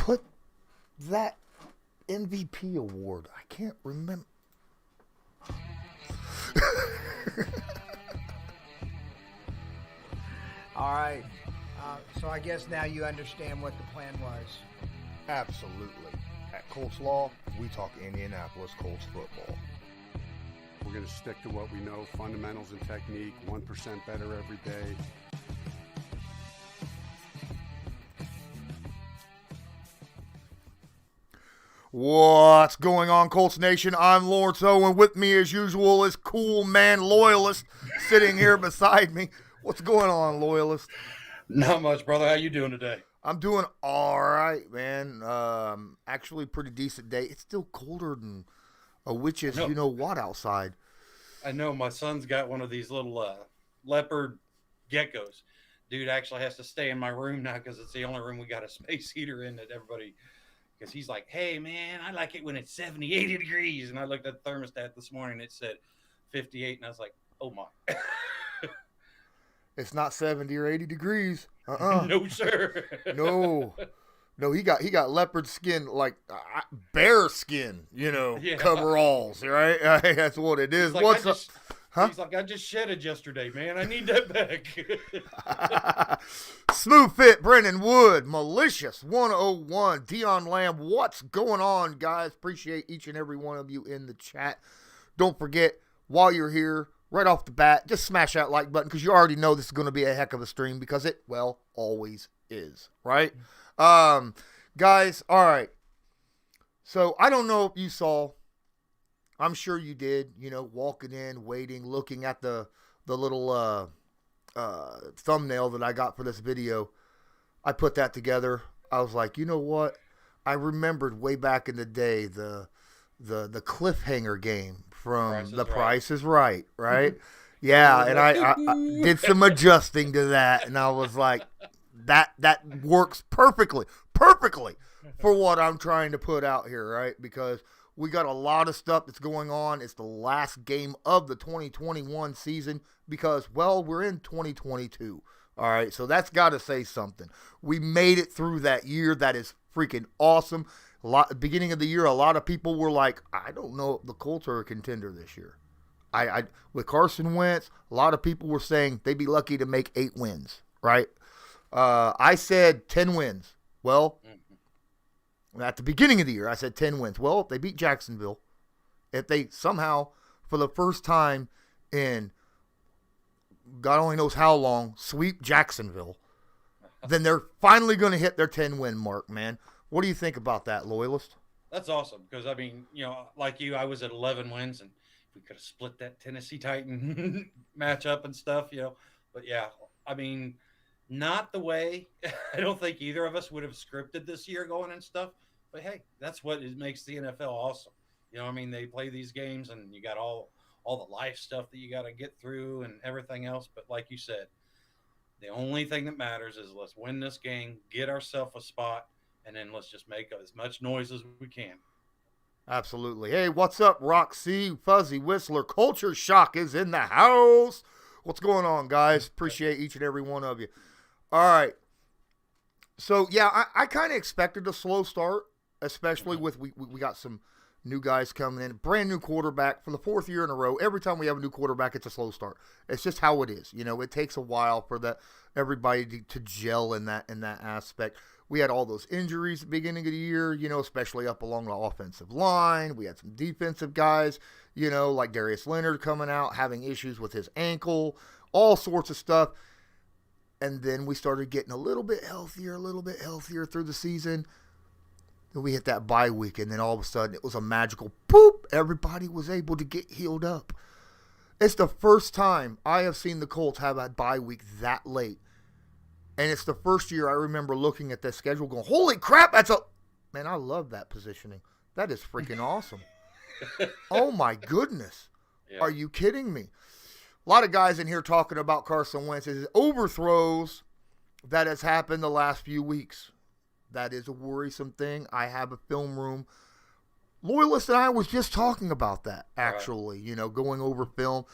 put that MVP award? I can't remember. All right. So I guess now you understand what the plan was. Absolutely. At Colts Law, we talk Indianapolis Colts football. We're going to stick to what we know, fundamentals and technique, 1% better every day. What's going on, Colts Nation? I'm Lawrence Owen. With me, as usual, is Cool Man Loyalist sitting here beside me. What's going on, Loyalist? Not much, brother. How you doing today? I'm doing all right, man. Actually, pretty decent day. It's still colder than a witch's you-know-what outside. I know my son's got one of these little leopard geckos. Dude actually has to stay in my room now because it's the only room we got a space heater in that everybody... Because he's like, hey, man, I like it when it's 70, 80 degrees. And I looked at the thermostat this morning. It said 58. And I was like, oh, my. It's not 70 or 80 degrees. No, sir. No, he got leopard skin, like bear skin, coveralls, right? That's what it is. Like, What's up? Huh? He's like, I just shedded yesterday, man. I need that back. Smooth Fit, Brennan Wood, Malicious 101, Dion Lamb. What's going on, guys? Appreciate each and every one of you in the chat. Don't forget, while you're here, right off the bat, just smash that like button because you already know this is going to be a heck of a stream because it, well, always is, right? Guys, all right. So I don't know if you saw, I'm sure you did, walking in, waiting, looking at the little thumbnail that I got for this video. I put that together. I was like, you know what? I remembered way back in the day the cliffhanger game from The Price is Right, right? Yeah, and I did some adjusting to that, and I was like, that works perfectly for what I'm trying to put out here, right? Because we got a lot of stuff that's going on. It's the last game of the 2021 season because, well, we're in 2022. All right, so that's got to say something. We made it through that year. That is freaking awesome. Beginning of the year, a lot of people were like, I don't know if the Colts are a contender this year. With Carson Wentz, a lot of people were saying they'd be lucky to make 8 wins, right? I said 10 wins. Well, at the beginning of the year, I said 10 wins. Well, if they beat Jacksonville, if they somehow, for the first time in God only knows how long, sweep Jacksonville, then they're finally going to hit their 10-win mark, man. What do you think about that, Loyalist? That's awesome because, I mean, like you, I was at 11 wins, and we could have split that Tennessee Titan matchup and stuff, But, yeah, I mean, not the way I don't think either of us would have scripted this year going and stuff. But, hey, that's what makes the NFL awesome. I mean, they play these games, and you got all the life stuff that you got to get through and everything else. But like you said, the only thing that matters is let's win this game, get ourselves a spot, and then let's just make as much noise as we can. Absolutely. Hey, what's up, Roxy, Fuzzy Whistler? Culture Shock is in the house. What's going on, guys? Appreciate each and every one of you. All right. So, yeah, I kind of expected a slow start, especially with we got some new guys coming in. Brand new quarterback for the 4th year in a row. Every time we have a new quarterback, it's a slow start. It's just how it is. It takes a while for everybody to gel in that aspect. We had all those injuries at the beginning of the year, especially up along the offensive line. We had some defensive guys, like Darius Leonard coming out, having issues with his ankle, all sorts of stuff. And then we started getting a little bit healthier through the season. Then we hit that bye week, and then all of a sudden it was a magical boop. Everybody was able to get healed up. It's the first time I have seen the Colts have a bye week that late. And it's the first year I remember looking at the schedule going, holy crap, man, I love that positioning. That is freaking awesome. Oh, my goodness. Yeah. Are you kidding me? A lot of guys in here talking about Carson Wentz's overthrows that has happened the last few weeks. That is a worrisome thing. I have a film room. Loyalist and I was just talking about that, actually, going over film.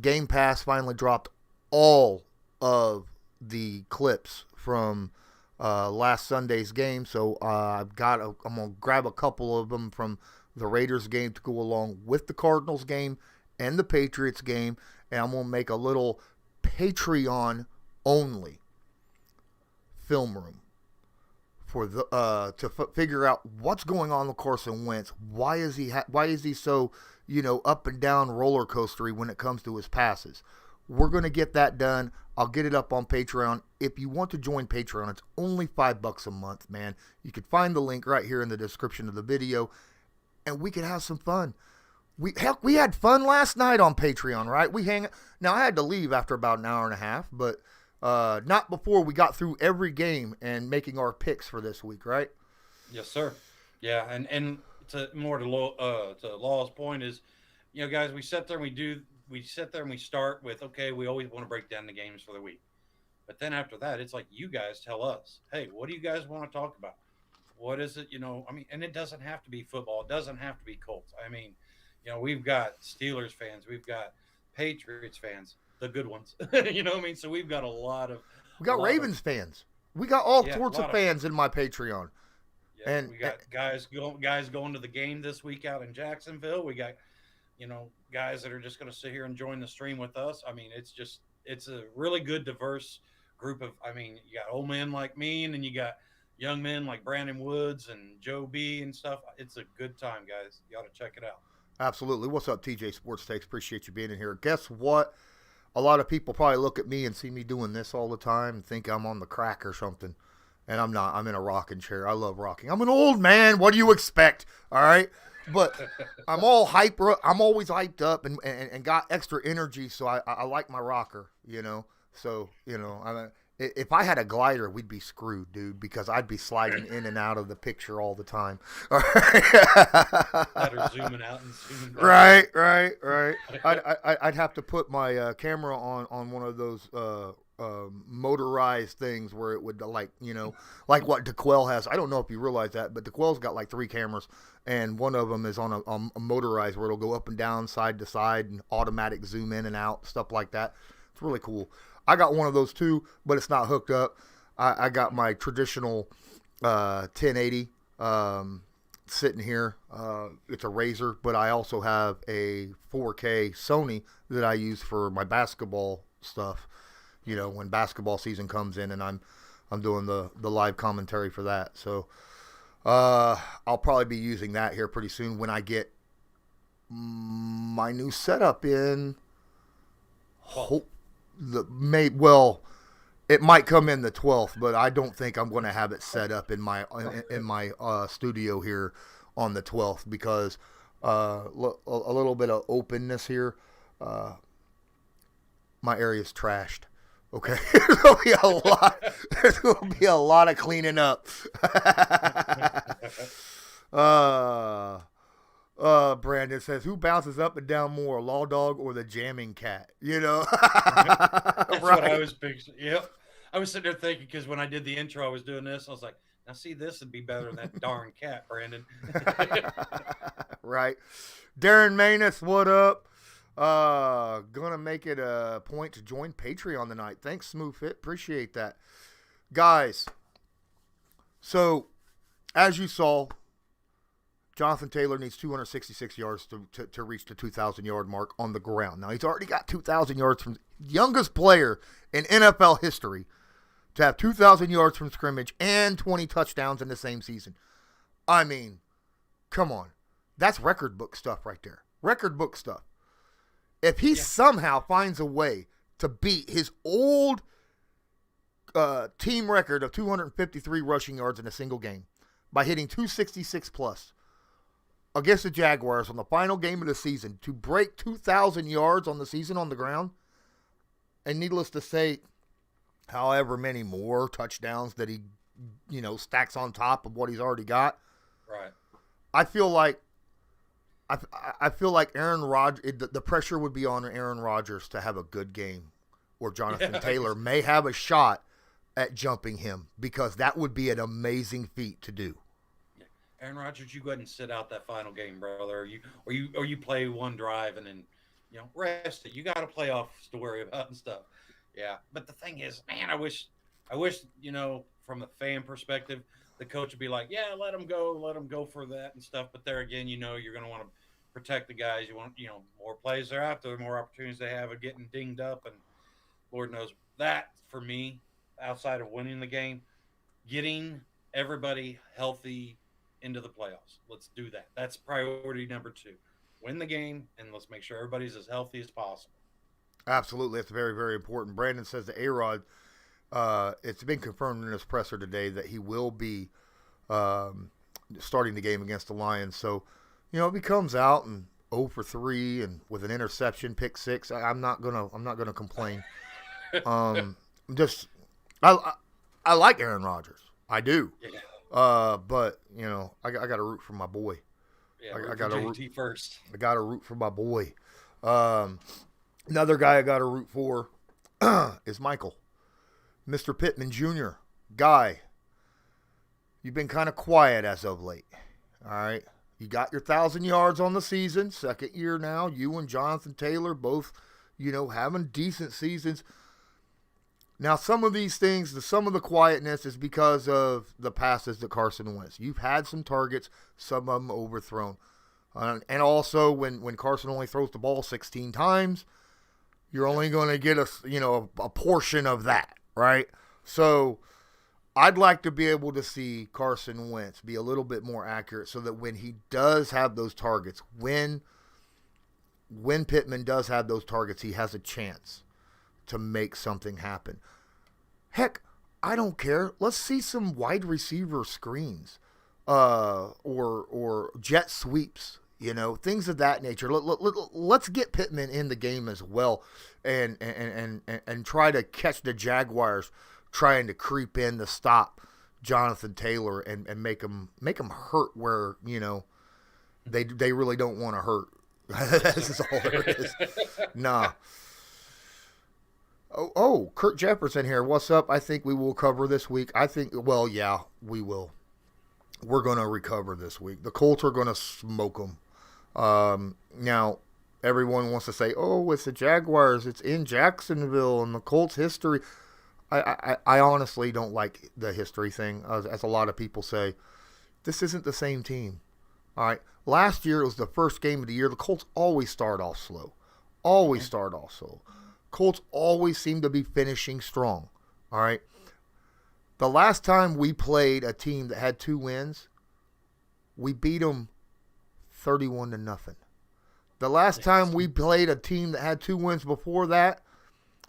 Game Pass finally dropped all of the clips from last Sunday's game. So I'm going to grab a couple of them from the Raiders game to go along with the Cardinals game and the Patriots game. And I'm going to make a little Patreon only film room for the to figure out what's going on with Carson Wentz. Why is he so up and down roller coastery when it comes to his passes? We're going to get that done. I'll get it up on Patreon. If you want to join Patreon, it's only $5 a month, man. You can find the link right here in the description of the video, and we can have some fun. We had fun last night on Patreon, right? Now I had to leave after about an hour and a half, but not before we got through every game and making our picks for this week, right? Yes, sir. Yeah, and to Law's point is, guys, we sit there and we start with, okay, we always want to break down the games for the week. But then after that, it's like, you guys tell us, hey, what do you guys want to talk about? What is it, and it doesn't have to be football. It doesn't have to be Colts. I mean, we've got Steelers fans. We've got Patriots fans, the good ones. So we've got we got Ravens fans. We got all sorts of fans in my Patreon. Yeah, and we got guys going to the game this week out in Jacksonville. We got, guys that are just going to sit here and join the stream with us. I mean, it's a really good, diverse group of, you got old men like me, and then you got young men like Brandon Woods and Joe B and stuff. It's a good time, guys. You ought to check it out. Absolutely. What's up, TJ Sports Takes? Appreciate you being in here. Guess what? A lot of people probably look at me and see me doing this all the time and think I'm on the crack or something. And I'm not. I'm in a rocking chair. I love rocking. I'm an old man. What do you expect? All right? But I'm all hyper. I'm always hyped up and got extra energy, so I like my rocker, So, if I had a glider, we'd be screwed, dude, because I'd be sliding in and out of the picture all the time. All right? Better zooming out and zooming down. Right. I'd have to put my camera on one of those motorized things where it would, like what DeQuell has. I don't know if you realize that, but DeQuell's got like 3 cameras, and one of them is on a motorized where it'll go up and down, side to side, and automatic zoom in and out, stuff like that. It's really cool. I got one of those too, but it's not hooked up. I got my traditional 1080 sitting here. It's a Razer, but I also have a 4K Sony that I use for my basketball stuff. When basketball season comes in, and I'm doing the live commentary for that. So I'll probably be using that here pretty soon when I get my new setup in. It might come in the 12th, but I don't think I'm going to have it set up in my studio here on the 12th because a little bit of openness here. My area's trashed. Okay, there's gonna be a lot of cleaning up. Brandon says, who bounces up and down more, Law Dog or the jamming cat? That's right. What I was picturing. Yep. I was sitting there thinking, because when I did the intro, I was doing this. I was like, now see, this would be better than that darn cat, Brandon. Right. Darren Manus, what up? Gonna make it a point to join Patreon tonight. Thanks, Smoothfit. Appreciate that. Guys, so as you saw, Jonathan Taylor needs 266 yards to reach the 2,000-yard mark on the ground. Now, he's already got 2,000 yards from the youngest player in NFL history to have 2,000 yards from scrimmage and 20 touchdowns in the same season. I mean, come on. That's record book stuff right there. Record book stuff. If he somehow finds a way to beat his old team record of 253 rushing yards in a single game by hitting 266 plus against the Jaguars on the final game of the season to break 2,000 yards on the season on the ground, and needless to say, however many more touchdowns that he, stacks on top of what he's already got. Right. I feel like Aaron Rodgers, the pressure would be on Aaron Rodgers to have a good game, or Jonathan Taylor may have a shot at jumping him, because that would be an amazing feat to do. Aaron Rodgers, you go ahead and sit out that final game, brother. Or you play one drive and then, rest it. You got playoffs to worry about and stuff. Yeah, but the thing is, man, I wish, from the fan perspective, the coach would be like, yeah, let them go for that and stuff. But there again, you're going to want to protect the guys. You want, more plays they're out there, more opportunities they have of getting dinged up. And Lord knows that for me, outside of winning the game, getting everybody healthy into the playoffs. Let's do that. That's priority number 2. Win the game, and let's make sure everybody's as healthy as possible. Absolutely. That's very, very important. Brandon says that A-Rod, it's been confirmed in his presser today that he will be starting the game against the Lions. So, if he comes out and 0 for 3 and with an interception, pick 6, I'm not gonna complain. I like Aaron Rodgers. I do. Yeah. But I got to root for my boy. Yeah, I got to root first. I got to root for my boy. Another guy I got to root for is Michael, Mr. Pittman Jr. Guy, you've been kind of quiet as of late. All right, you got your 1,000 yards on the season, second year now. You and Jonathan Taylor both, having decent seasons. Now, some of these things, some of the quietness is because of the passes to Carson Wentz. You've had some targets, some of them overthrown. And also, when Carson only throws the ball 16 times, you're only going to get a portion of that, right? So I'd like to be able to see Carson Wentz be a little bit more accurate so that when he does have those targets, when Pittman does have those targets, he has a chance to make something happen. Heck, I don't care. Let's see some wide receiver screens, or jet sweeps, things of that nature. Let's get Pittman in the game as well, and try to catch the Jaguars trying to creep in to stop Jonathan Taylor and make him hurt where they really don't want to hurt. This is all there is. Nah. Oh, Kurt Jefferson here. What's up? I think we will cover this week. Well, yeah, we will. We're going to recover this week. The Colts are going to smoke them. Now, everyone wants to say, oh, it's the Jaguars. It's in Jacksonville and the Colts history. I honestly don't like the history thing, as a lot of people say. This isn't the same team. All right. Last year, it was the first game of the year. The Colts always start off slow. Colts always seem to be finishing strong. All right. The last time we played a team that had 2 wins, we beat them 31-0. The last time we played a team that had 2 wins before that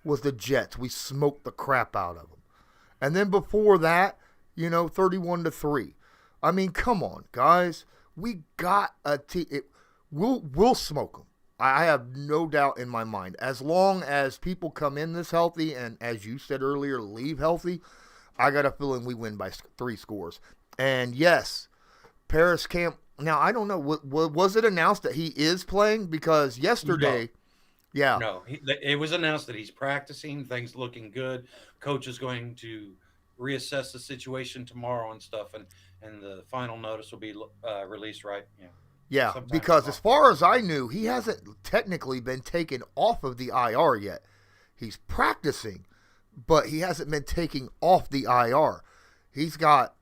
was the Jets. We smoked the crap out of them. And then before that, 31-3. I mean, come on, guys. We got a team. We'll smoke them. I have no doubt in my mind. As long as people come in this healthy and, as you said earlier, leave healthy, I got a feeling we win by 3 scores. And, yes, Paris Camp. Now, I don't know. Was it announced that he is playing? Because yesterday, no. Yeah. No, it was announced that he's practicing. Things looking good. Coach is going to reassess the situation tomorrow and stuff, and the final notice will be released, right? Yeah, because tomorrow. As far as I knew, he hasn't technically been taken off of the IR yet. He's practicing, but he hasn't been taken off the IR. He's got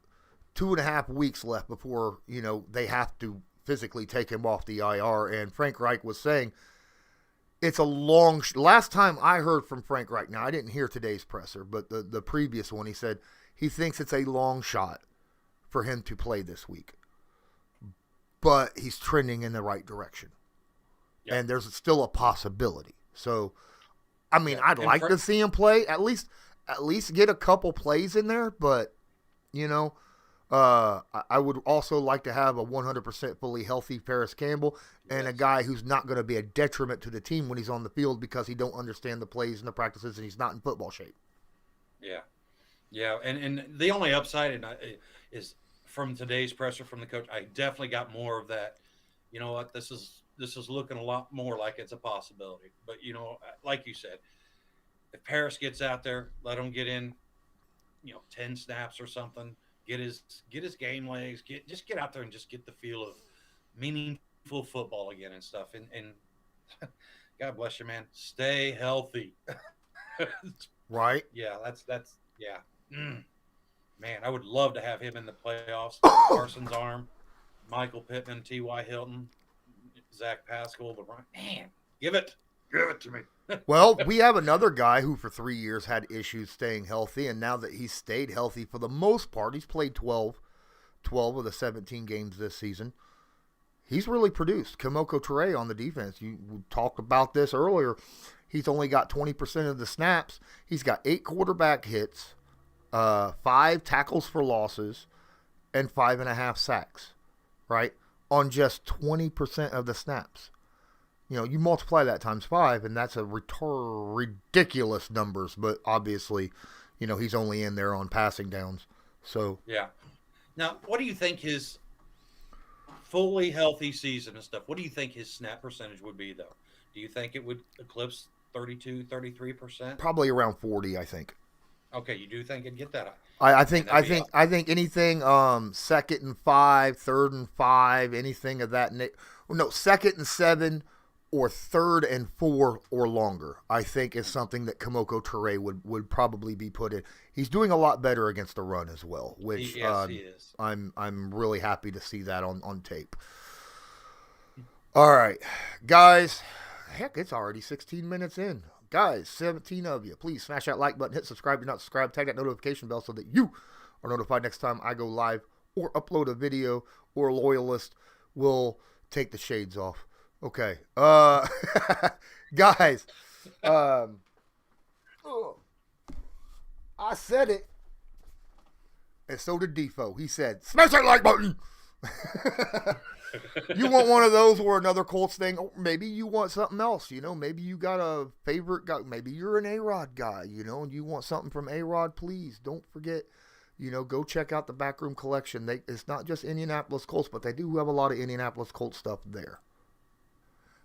2.5 weeks left before, they have to physically take him off the IR. And Frank Reich was saying it's a long last time I heard from Frank Reich. Now, I didn't hear today's presser, but the previous one, he said he thinks it's a long shot for him to play this week. But he's trending in the right direction. Yep. And there's still a possibility. So, I mean, I'd like to see him play, at least get a couple plays in there. But, I would also like to have a 100% fully healthy Paris Campbell and a guy who's not going to be a detriment to the team when he's on the field because he don't understand the plays and the practices and he's not in football shape. Yeah. Yeah. And the only upside is from today's presser from the coach, I definitely got more of that. You know what? This is looking a lot more like it's a possibility. But, like you said, if Paris gets out there, let him get in, 10 snaps or something, get his game legs, get out there and just get the feel of meaningful football again and stuff. And God bless you, man. Stay healthy. Right. Yeah, that's yeah. Man, I would love to have him in the playoffs. Carson's arm, Michael Pittman, T.Y. Hilton, Zach Pascal, man, give it to me. Well, we have another guy who for 3 years had issues staying healthy, and now that he's stayed healthy for the most part, he's played 12 of the 17 games this season. He's really produced. Kimoko Toure on the defense. You talked about this earlier. He's only got 20% of the snaps. He's got 8 quarterback hits, 5 tackles for losses, and 5.5 sacks, right? On just 20% of the snaps. You know, you multiply that times 5, and that's a ridiculous numbers. But obviously, you know, he's only in there on passing downs. So yeah. Now, what do you think his fully healthy season and stuff? What do you think his snap percentage would be, though? Do you think it would eclipse 32, 33%? probably around 40, I think. Okay, you do think it'd get that I high? think That'd be anything 2nd and 5, 3rd and 5, anything of that. No, 2nd and 7 or 3rd and 4 or longer, I think is something that Kimoko Toure would probably be put in. He's doing a lot better against the run as well, which he is. I'm really happy to see that on tape. All right, guys. Heck, it's already 16 minutes in. Guys, 17 of you, please smash that like button, hit subscribe if you're not subscribed, tag that notification bell so that you are notified next time I go live or upload a video, or Loyalist will take the shades off. Okay. Guys, I said it, and so did Defo. He said, smash that like button. You want one of those or another Colts thing, or maybe you want something else, you know, maybe you got a favorite guy, maybe you're an A-Rod guy, you know, and you want something from A-Rod, please don't forget, you know, go check out the Backroom Collection. It's not just Indianapolis Colts, but they do have a lot of Indianapolis Colts stuff there.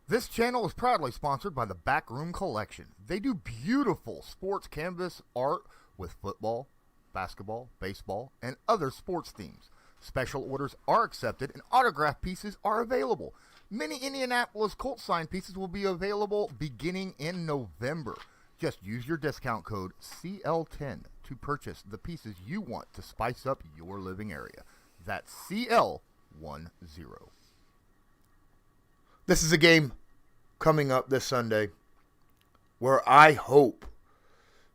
This channel is proudly sponsored by the Backroom Collection. They do beautiful sports canvas art with football, basketball, baseball, and other sports themes. Special orders are accepted and autograph pieces are available. Many Indianapolis Colts signed pieces will be available beginning in November. Just use your discount code CL10 to purchase the pieces you want to spice up your living area. That's CL10. This is a game coming up this Sunday where I hope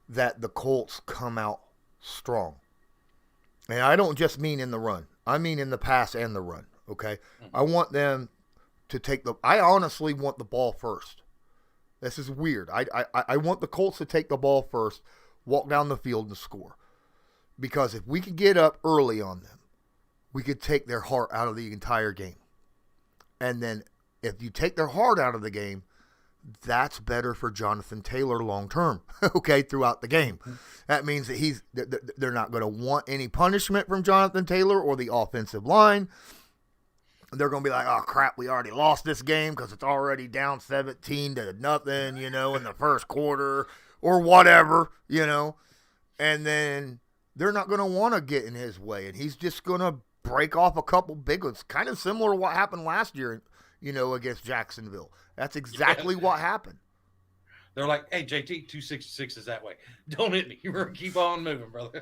that the Colts come out strong. And I don't just mean in the run. I mean in the pass and the run, okay? I want them to I honestly want the ball first. This is weird. I want the Colts to take the ball first, walk down the field and score. Because if we could get up early on them, we could take their heart out of the entire game. And then if you take their heart out of the game, that's better for Jonathan Taylor long term, okay, throughout the game. That means that they're not going to want any punishment from Jonathan Taylor or the offensive line. They're going to be like, oh, crap, we already lost this game because it's already down 17-0, you know, in the first quarter or whatever, you know. And then they're not going to want to get in his way, and he's just going to break off a couple big ones, kind of similar to what happened last year, you know, against Jacksonville. That's exactly what happened. They're like, hey, JT, 266 is that way. Don't hit me. We're going to keep on moving, brother.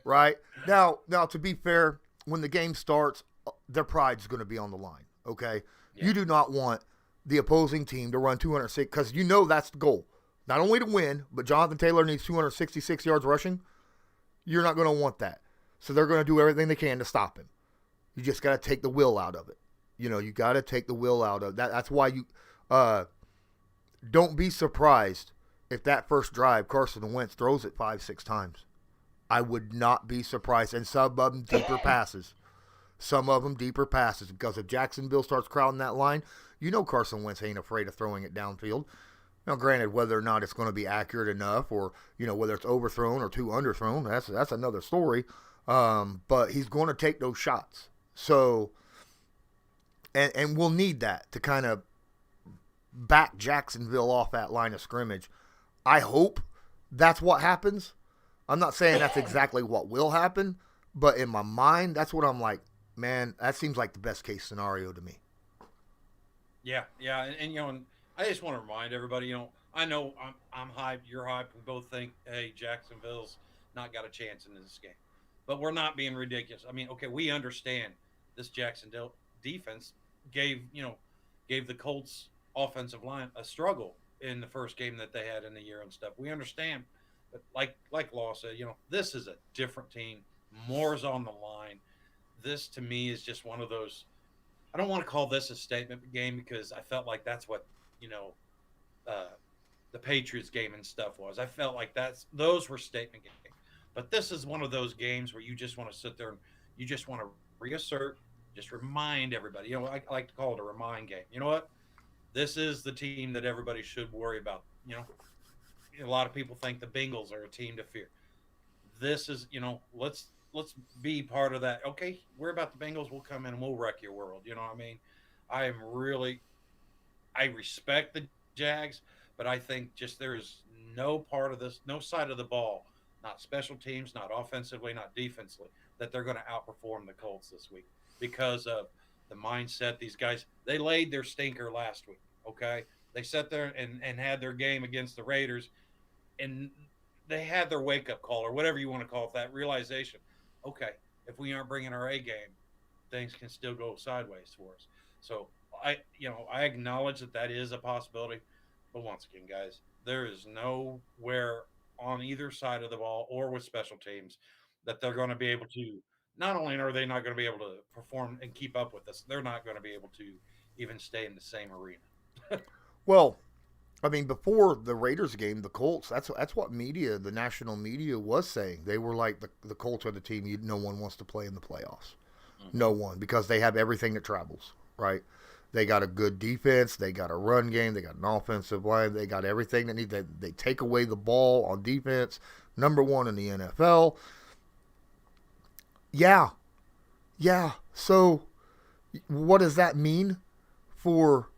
Right. Now, to be fair, when the game starts, their pride's going to be on the line, okay? Yeah. You do not want the opposing team to run 206 because you know that's the goal. Not only to win, but Jonathan Taylor needs 266 yards rushing. You're not going to want that. So they're going to do everything they can to stop him. You just got to take the will out of it. You know, you got to take the will out of that. That's why you don't be surprised if that first drive Carson Wentz throws it 5-6 times. I would not be surprised. And some of them deeper passes. Because if Jacksonville starts crowding that line, you know Carson Wentz ain't afraid of throwing it downfield. Now, granted, whether or not it's going to be accurate enough or, you know, whether it's overthrown or too underthrown, that's another story. But he's going to take those shots. So, and we'll need that to kind of back Jacksonville off that line of scrimmage. I hope that's what happens. I'm not saying that's exactly what will happen, but in my mind, that's what I'm like, man, that seems like the best case scenario to me. Yeah, and you know, and I just want to remind everybody, you know, I know I'm hyped, you're hyped. We both think, hey, Jacksonville's not got a chance in this game. but we're not being ridiculous. I mean, okay, we understand this Jacksonville defense gave the Colts offensive line a struggle in the first game that they had in the year and stuff. We understand, but like Law said, this is a different team. More's on the line. This to me is just one of those. I don't want to call this a statement game because I felt like that's what the Patriots game and stuff was. I felt like those were statement games. But this is one of those games where you just want to sit there and you just want to reassert, just remind everybody. I like to call it a remind game. You know what? This is the team that everybody should worry about. A lot of people think the Bengals are a team to fear. This is, let's be part of that. Okay, we're about the Bengals. We'll come in and we'll wreck your world. You know what I mean? I respect the Jags, but I think just there's no part of this, no side of the ball, not special teams, not offensively, not defensively, that they're going to outperform the Colts this week because of the mindset. These guys, they laid their stinker last week, okay? They sat there and had their game against the Raiders, and they had their wake-up call or whatever you want to call it, that realization. Okay, if we aren't bringing our A game, things can still go sideways for us. So I acknowledge that is a possibility, but once again, guys, there is nowhere on either side of the ball or with special teams that they're going to be able to. Not only are they not going to be able to perform and keep up with us, they're not going to be able to even stay in the same arena. Well, I mean, before the Raiders game, the Colts, that's what the national media was saying. They were like, the Colts are the team no one wants to play in the playoffs. Mm-hmm. No one, because they have everything that travels, right? They got a good defense. They got a run game. They got an offensive line. They got everything they need. They take away the ball on defense. Number one in the NFL. Yeah. So what does that mean for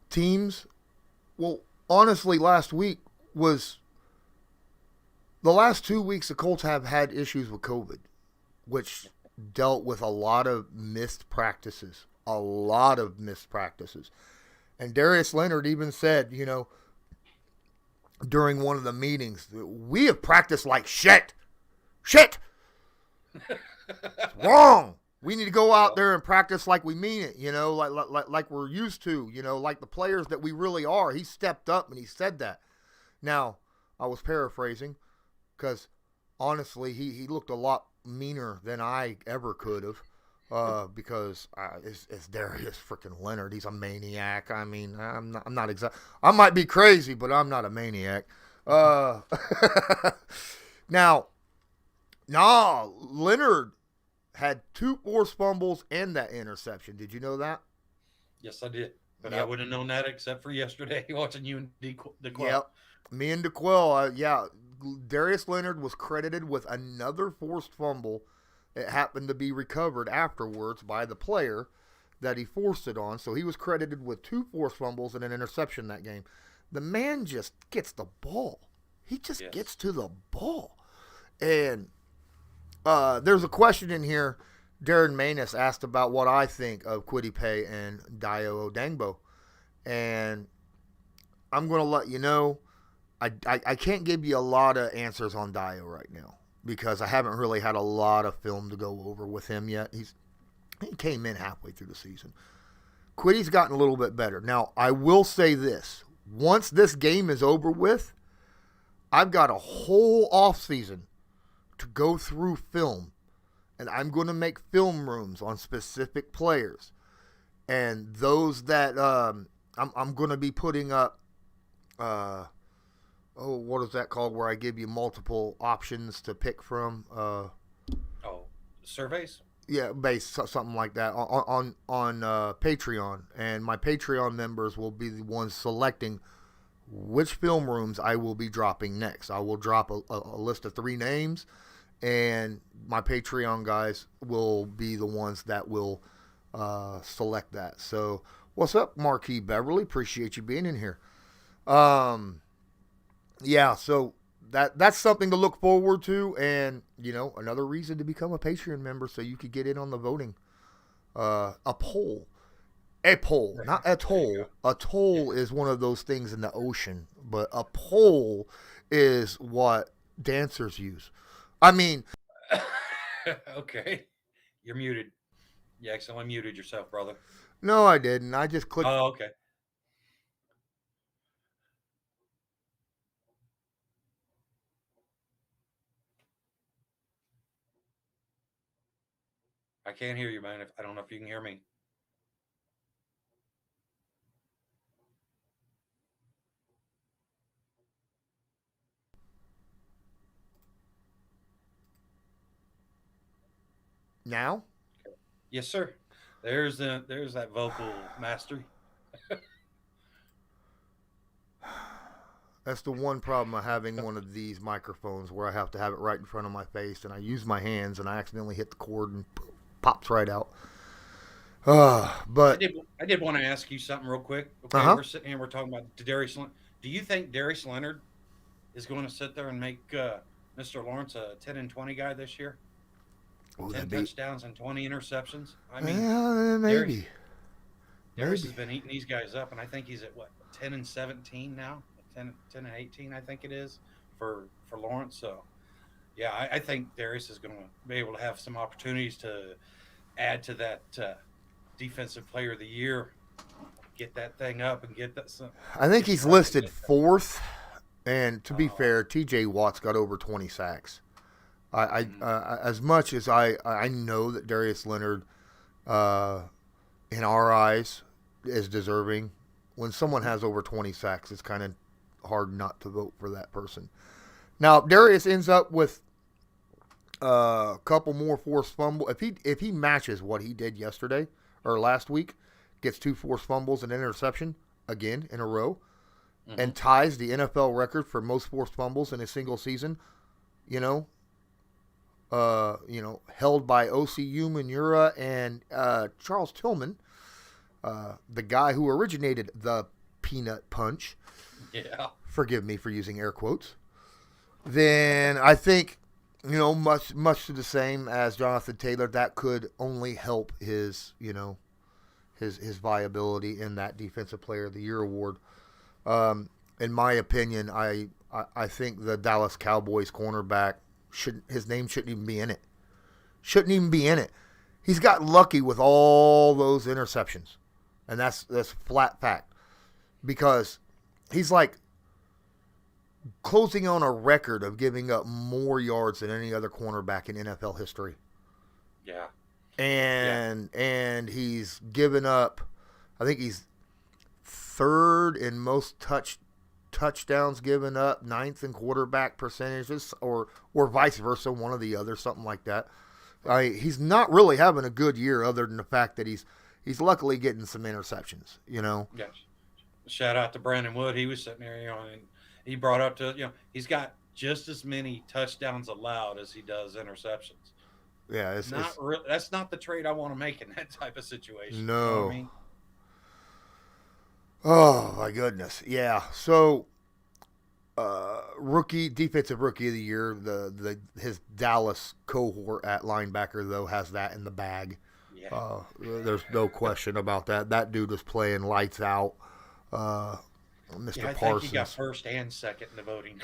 teams? Well, honestly, last week was the last 2 weeks the Colts have had issues with COVID, which dealt with a lot of missed practices. And Darius Leonard even said, during one of the meetings, we have practiced like shit. It's wrong. We need to go out there and practice like we mean it, like we're used to, like the players that we really are. He stepped up and he said that. Now, I was paraphrasing because, honestly, he looked a lot meaner than I ever could have. Because it's Darius freaking Leonard. He's a maniac. I mean, I'm not exact. I might be crazy, but I'm not a maniac. Now, Leonard had 2 forced fumbles and that interception. Did you know that? Yes, I did. But I wouldn't have known that except for yesterday watching you and DeQuell. Yep. Me and DeQuell. Darius Leonard was credited with another forced fumble. It happened to be recovered afterwards by the player that he forced it on. So he was credited with 2 forced fumbles and an interception that game. The man just gets the ball. He just gets to the ball. And there's a question in here. Darren Manus asked about what I think of Kwity Paye and Dio Odangbo. And I'm going to let you know, I can't give you a lot of answers on Dio right now, because I haven't really had a lot of film to go over with him yet. He came in halfway through the season. Quity's gotten a little bit better. Now, I will say this. Once this game is over with, I've got a whole offseason to go through film, and I'm going to make film rooms on specific players. And those that I'm going to be putting up what is that called, where I give you multiple options to pick from? Surveys? Yeah, something like that on Patreon. And my Patreon members will be the ones selecting which film rooms I will be dropping next. I will drop a list of 3 names, and my Patreon guys will be the ones that will select that. So, what's up, Marquis Beverly? Appreciate you being in here. Yeah, so that's something to look forward to, and another reason to become a Patreon member so you could get in on the voting. A poll, not a toll. A toll is one of those things in the ocean, but a poll is what dancers use. I mean, Okay. You're muted. You accidentally muted yourself, brother. No, I didn't. I just clicked. Oh, okay. I can't hear you, man. I don't know if you can hear me. Now? Yes, sir. There's that vocal mastery. That's the one problem of having one of these microphones where I have to have it right in front of my face, and I use my hands, and I accidentally hit the cord and pops right out. But I did want to ask you something real quick. Okay, we're sitting here, we're talking about Darius Leonard. Do you think Darius Leonard is going to sit there and make Mr. Lawrence a 10-20 guy this year? 10 touchdowns and 20 interceptions. I mean, yeah, maybe. Darius has been eating these guys up, and I think he's at what 10-17 now. 10-18, I think it is for Lawrence. So, yeah, I think Darius is going to be able to have some opportunities to add to that defensive player of the year, get that thing up, and get that. I think he's listed fourth, and to be fair, T.J. Watt's got over 20 sacks. As much as I know that Darius Leonard, in our eyes, is deserving. When someone has over 20 sacks, it's kind of hard not to vote for that person. Now, Darius ends up with a couple more forced fumbles. If he matches what he did yesterday or last week, gets 2 forced fumbles and interception again in a row, and ties the NFL record for most forced fumbles in a single season, held by O.C.U. Manura and Charles Tillman, the guy who originated the peanut punch. Yeah. Forgive me for using air quotes. Then I think, much to the same as Jonathan Taylor, that could only help his viability in that Defensive Player of the Year award. In my opinion, I think the Dallas Cowboys cornerback his name shouldn't even be in it. Shouldn't even be in it. He's got lucky with all those interceptions, and that's flat fact, because he's like closing on a record of giving up more yards than any other cornerback in NFL history. Yeah. And he's given up, I think he's third in most touchdowns given up, 9th in quarterback percentages, or vice versa, one or the other, something like that. He's not really having a good year, other than the fact that he's luckily getting some interceptions. Yes. Shout out to Brandon Wood. He was sitting there, and he brought up to he's got just as many touchdowns allowed as he does interceptions. Yeah, that's not the trade I want to make in that type of situation. No. You know what I mean? Oh my goodness. Yeah. So defensive rookie of the year, his Dallas cohort at linebacker though has that in the bag. Yeah. There's no question about that. That dude was playing lights out. Mr. I Parsons. think he got first and second in the voting.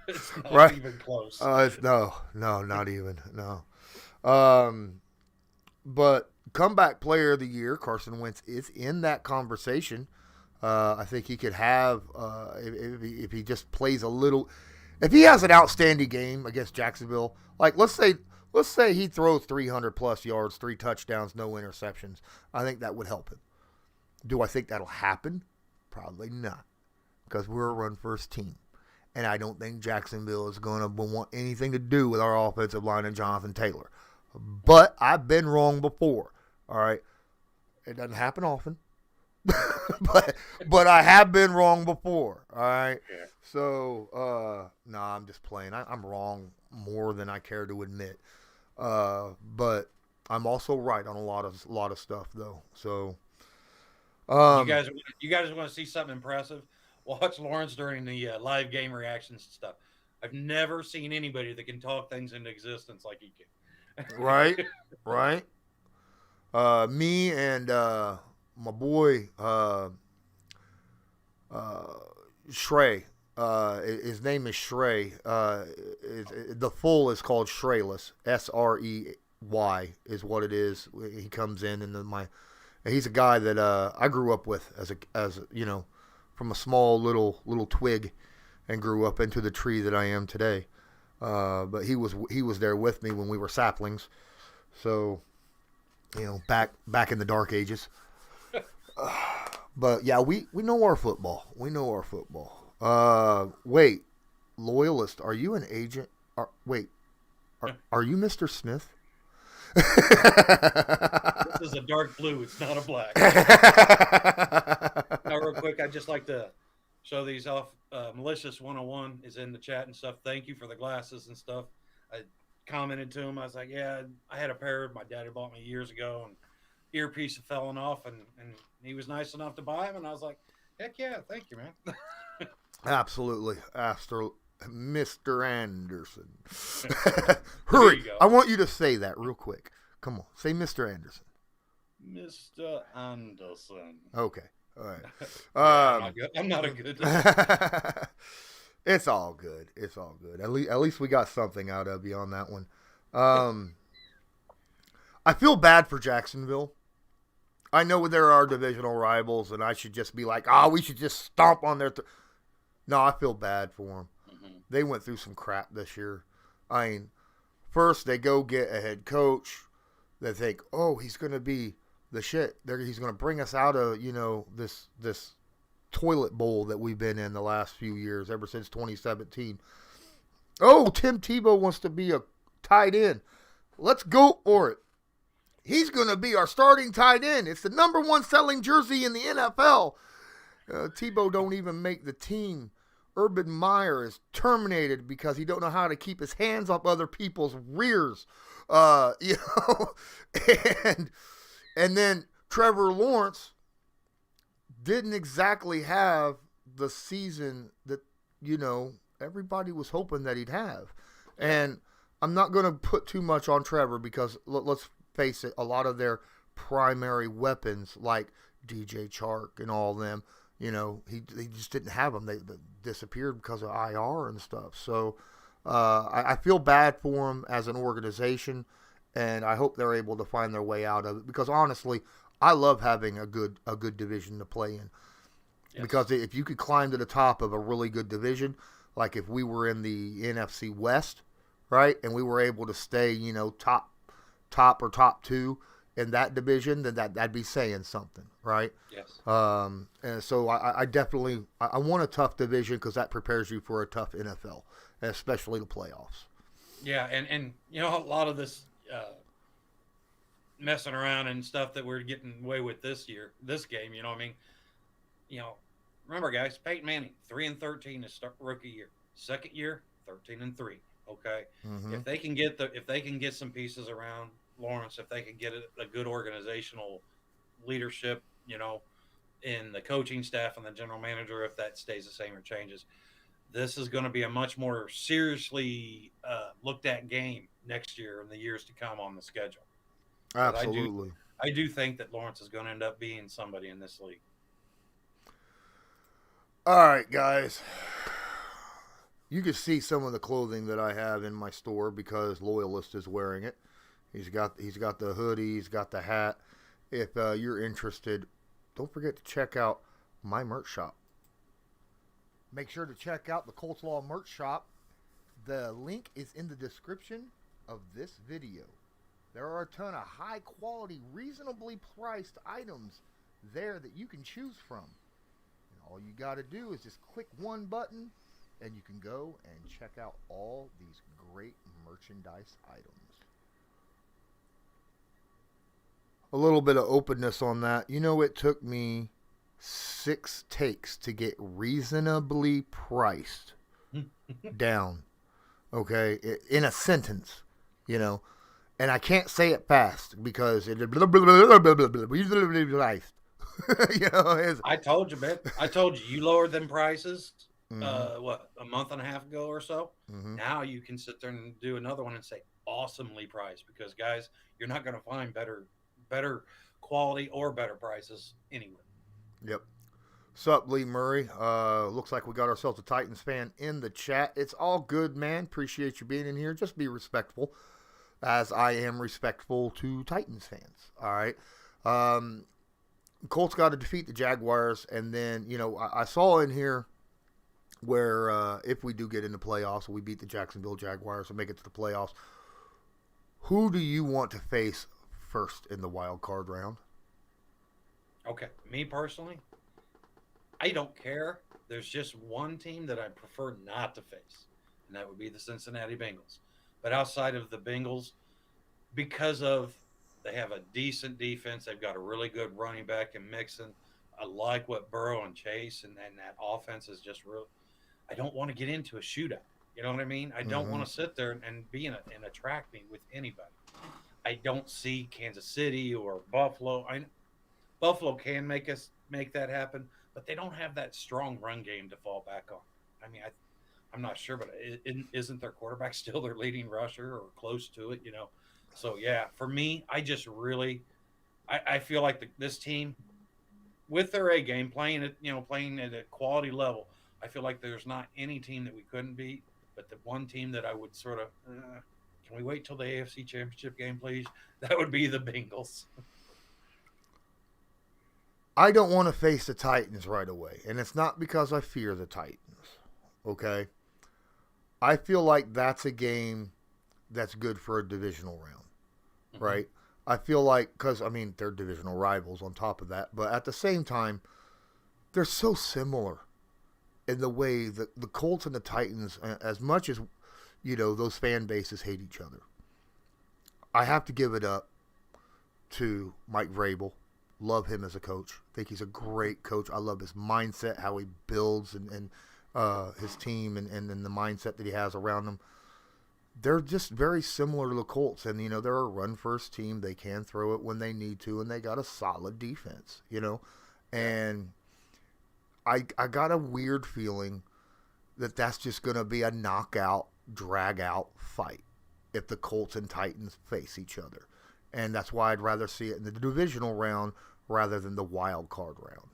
It's not right? even close. No, not even. No. But comeback player of the year, Carson Wentz is in that conversation. I think he could have, if he just plays a little, if he has an outstanding game against Jacksonville, like let's say he throws 300 plus yards, 3 touchdowns, no interceptions. I think that would help him. Do I think that'll happen? Probably not, because we're a run-first team. And I don't think Jacksonville is going to want anything to do with our offensive line and Jonathan Taylor. But I've been wrong before, all right? It doesn't happen often. but I have been wrong before, all right? Yeah. So, I'm just playing. I'm wrong more than I care to admit. But I'm also right on a lot of stuff, though. So, you guys want to see something impressive? Watch Lawrence during the live game reactions and stuff. I've never seen anybody that can talk things into existence like he can. Right. Me and my boy Shrey, His name is Shrey. The full is called Shreyless. Srey is what it is. He comes in, and he's a guy that I grew up with as you know, from a small little twig, and grew up into the tree that I am today. But he was there with me when we were saplings. So, you know, back in the dark ages. But yeah, we know our football. We know our football. Wait, Loyalist, are you an agent? Are you Mr. Smith? This is a dark blue. It's not a black. Now, real quick, I'd just like to show these off. Malicious 101 is in the chat and stuff. Thank you for the glasses and stuff. I commented to him. I was like, yeah, I had a pair my dad had bought me years ago, and earpiece had fallen off, and he was nice enough to buy them. And I was like, heck yeah, thank you, man. Absolutely. Mr. Anderson. Hurry. I want you to say that real quick. Come on. Say Mr. Anderson. Mr. Anderson. Okay. All right. I'm not a good. It's all good. It's all good. At least we got something out of you on that one. I feel bad for Jacksonville. I know they're our divisional rivals, and I should just be like, we should just stomp on their. No, I feel bad for them. Mm-hmm. They went through some crap this year. I mean, first they go get a head coach. They think, he's going to be the shit. He's going to bring us out of, this toilet bowl that we've been in the last few years, ever since 2017. Tim Tebow wants to be a tight end. Let's go for it. He's going to be our starting tight end. It's the number one selling jersey in the NFL. Tebow don't even make the team. Urban Meyer is terminated because he don't know how to keep his hands off other people's rears. And then Trevor Lawrence didn't exactly have the season that, everybody was hoping that he'd have. And I'm not going to put too much on Trevor because let's face it, a lot of their primary weapons like DJ Chark and all them, he just didn't have them. They disappeared because of IR and stuff. So I feel bad for them as an organization, and I hope they're able to find their way out of it because honestly, I love having a good division to play in. Yes. Because if you could climb to the top of a really good division, like if we were in the NFC West, right, and we were able to stay, top or top two in that division, then that'd be saying something, right? Yes. And so I definitely want a tough division because that prepares you for a tough NFL, especially the playoffs. Yeah, and a lot of this messing around and stuff that we're getting away with this game, remember guys, Peyton Manning 3-13 is rookie year. Second year, 13-3. Okay, mm-hmm. If they can get some pieces around Lawrence, if they can get a good organizational leadership, in the coaching staff and the general manager, if that stays the same or changes, this is going to be a much more seriously looked at game next year and the years to come on the schedule. Absolutely. I do think that Lawrence is going to end up being somebody in this league. All right, guys. You can see some of the clothing that I have in my store because Loyalist is wearing it. He's got the hoodie, he's got the hat. If you're interested, don't forget to check out my merch shop. Make sure to check out the Colts Law merch shop. The link is in the description of this video. There are a ton of high quality, reasonably priced items there that you can choose from. And all you got to do is just click one button and you can go and check out all these great merchandise items. A little bit of openness on that. It took me 6 takes to get reasonably priced down. Okay? In a sentence, And I can't say it fast because it I told you, man. I told you, you lowered them prices. Mm-hmm. A month and a half ago or so. Mm-hmm. Now you can sit there and do another one and say awesomely priced because guys, you're not going to find better quality or better prices anywhere. Yep. Sup, Lee Murray? Looks like we got ourselves a Titans fan in the chat. It's all good, man. Appreciate you being in here. Just be respectful, as I am respectful to Titans fans. All right. Colts got to defeat the Jaguars, and then, I saw in here where if we do get into playoffs, we beat the Jacksonville Jaguars and make it to the playoffs. Who do you want to face first in the wild card round? Okay, me personally, I don't care. There's just one team that I prefer not to face, and that would be the Cincinnati Bengals. But outside of the Bengals, because of they have a decent defense, they've got a really good running back in Mixon. I like what Burrow and Chase and that offense is just real. I don't want to get into a shootout. You know what I mean? I don't want to sit there and be in a track meet with anybody. I don't see Kansas City or Buffalo. Buffalo can make that happen, but they don't have that strong run game to fall back on. I mean, I'm not sure, but isn't their quarterback still their leading rusher or close to it? So yeah, for me, I just really, I feel like this team, with their A game, playing at a quality level, I feel like there's not any team that we couldn't beat. But the one team that I would sort of, can we wait till the AFC Championship game, please? That would be the Bengals. I don't want to face the Titans right away, and it's not because I fear the Titans, okay? I feel like that's a game that's good for a divisional round, right? I feel like, because, they're divisional rivals on top of that, but at the same time, they're so similar in the way that the Colts and the Titans, as much as, those fan bases hate each other, I have to give it up to Mike Vrabel. Love him as a coach. Think he's a great coach. I love his mindset, how he builds and his team and the mindset that he has around them. They're just very similar to the Colts. And, they're a run-first team. They can throw it when they need to, and they got a solid defense, And I got a weird feeling that that's just going to be a knockout, drag-out fight if the Colts and Titans face each other. And that's why I'd rather see it in the divisional round rather than the wild card round,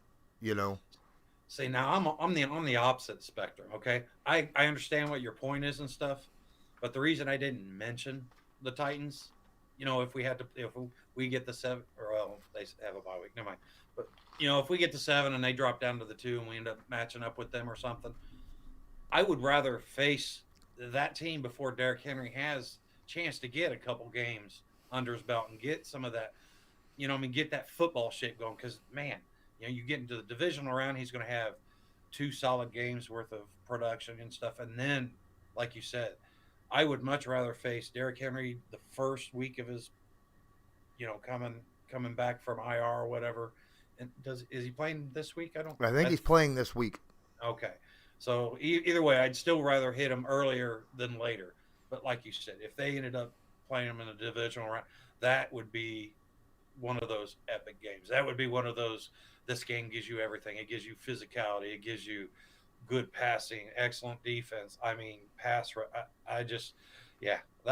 See, now I'm on the opposite spectrum, okay? I understand what your point is and stuff, but the reason I didn't mention the Titans, if we get the 7, or they have a bye week, never mind. But if we get to 7 and they drop down to the 2 and we end up matching up with them or something, I would rather face that team before Derrick Henry has a chance to get a couple games under his belt and get some of that, get that football shape going. Because, man, you get into the divisional round, he's going to have 2 solid games worth of production and stuff. And then, like you said, I would much rather face Derrick Henry the first week of his, coming back from IR or whatever. And is he playing this week? I think he's playing this week. Okay. So either way, I'd still rather hit him earlier than later. But like you said, if they ended up playing him in a divisional round, that would be one of those epic games. That would be one of those, this game gives you everything. It gives you physicality. It gives you good passing, excellent defense. That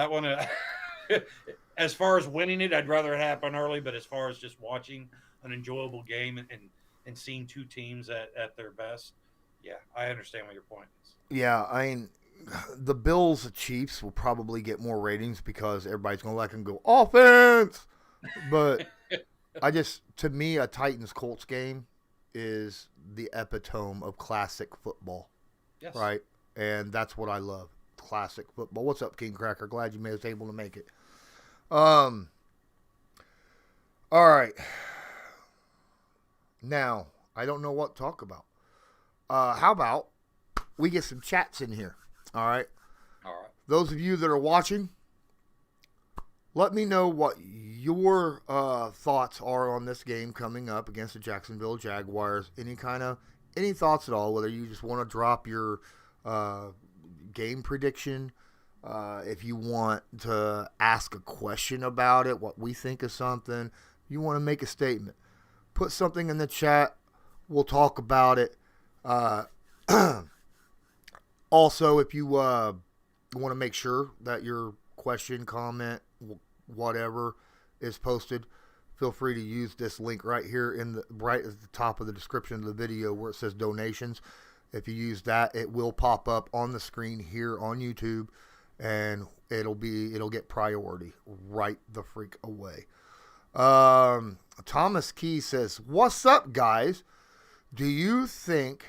one, as far as winning it, I'd rather it happen early. But as far as just watching an enjoyable game and seeing 2 teams at their best, yeah, I understand what your point is. Yeah, the Bills Chiefs will probably get more ratings because everybody's going to let them go offense. But to me, a Titans Colts game is the epitome of classic football. Yes. Right? And that's what I love. Classic football. What's up, King Cracker? Glad you made us able to make it. All right. Now, I don't know what to talk about. How about we get some chats in here? All right. Those of you that are watching, let me know what your thoughts are on this game coming up against the Jacksonville Jaguars. Any thoughts at all, whether you just want to drop your game prediction, if you want to ask a question about it, what we think of something, you want to make a statement, put something in the chat. We'll talk about it. Also, if you want to make sure that your question, comment, whatever is posted, feel free to use this link right here right at the top of the description of the video where it says donations. If you use that, it will pop up on the screen here on YouTube, and it'll get priority right the freak away. Thomas Key says, "What's up, guys? Do you think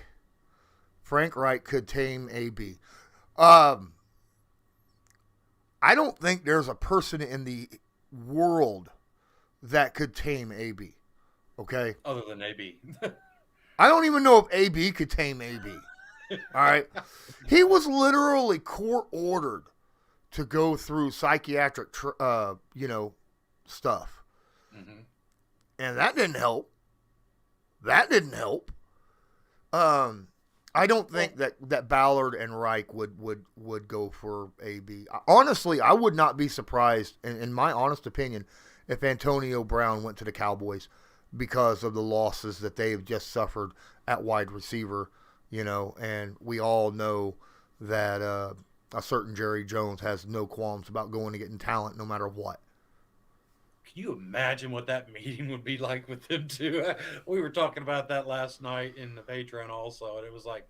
Frank Reich could tame AB?" I don't think there's a person in the world that could tame AB. Okay? Other than AB. I don't even know if AB could tame AB. All right? He was literally court ordered to go through psychiatric, stuff. Mm-hmm. And that didn't help. I don't think that Ballard and Reich would go for AB. Honestly, I would not be surprised, in my honest opinion, if Antonio Brown went to the Cowboys because of the losses that they've just suffered at wide receiver, and we all know that a certain Jerry Jones has no qualms about going and getting talent no matter what. Can you imagine what that meeting would be like with them two? We were talking about that last night in the Patreon also, and it was like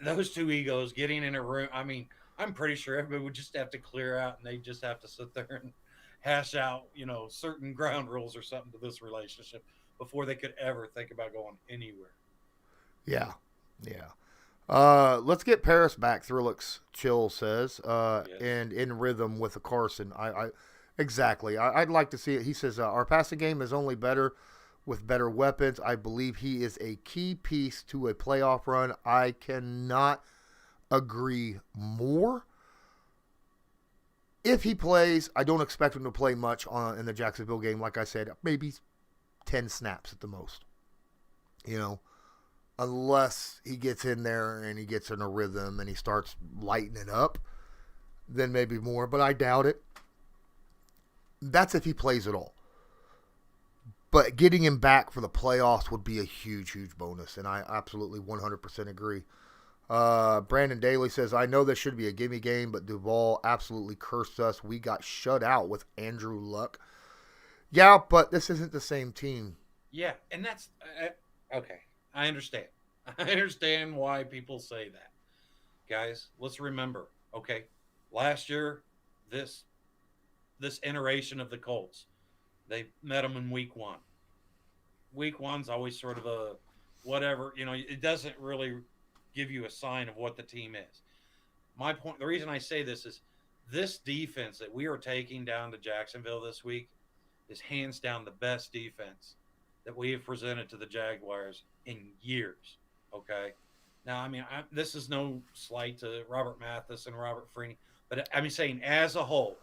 those two egos getting in a room. I mean, I'm pretty sure everybody would just have to clear out, and they just have to sit there and hash out, certain ground rules or something to this relationship before they could ever think about going anywhere. Yeah. Let's get Paris back. Thrillix Chill says, Yes. And in rhythm with a Carson. Exactly. I'd like to see it. He says, our passing game is only better with better weapons. I believe he is a key piece to a playoff run. I cannot agree more. If he plays, I don't expect him to play much in the Jacksonville game. Like I said, maybe 10 snaps at the most. Unless he gets in there and he gets in a rhythm and he starts lighting it up, then maybe more. But I doubt it. That's if he plays at all. But getting him back for the playoffs would be a huge, huge bonus. And I absolutely 100% agree. Brandon Daly says, I know this should be a gimme game, but Duval absolutely cursed us. We got shut out with Andrew Luck. Yeah, but this isn't the same team. Yeah, and that's okay. I understand. I understand why people say that. Guys, let's remember, okay, last year, this iteration of the Colts, they met them in week 1. Week 1's always sort of a whatever, it doesn't really give you a sign of what the team is. My point, the reason I say this is this defense that we are taking down to Jacksonville this week is hands down the best defense that we have presented to the Jaguars in years. Okay. Now, I mean, this is no slight to Robert Mathis and Robert Freeney, but I'm saying as a whole,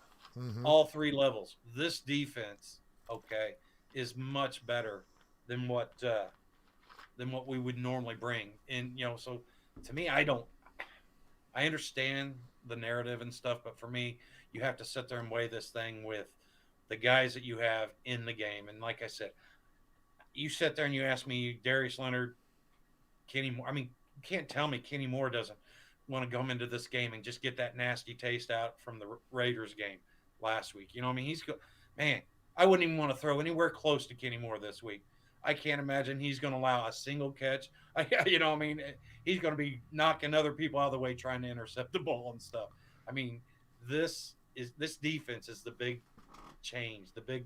all 3 levels, this defense, okay, is much better than what we would normally bring. And, so to me, I understand the narrative and stuff, but for me, you have to sit there and weigh this thing with the guys that you have in the game. And like I said, you sit there and you ask me, Darius Leonard, Kenny Moore. I mean, you can't tell me Kenny Moore doesn't want to come into this game and just get that nasty taste out from the Raiders game last week. I mean, I wouldn't even want to throw anywhere close to Kenny Moore this week. I can't imagine he's going to allow a single catch. He's going to be knocking other people out of the way trying to intercept the ball and stuff. I mean, this defense is the big change, the big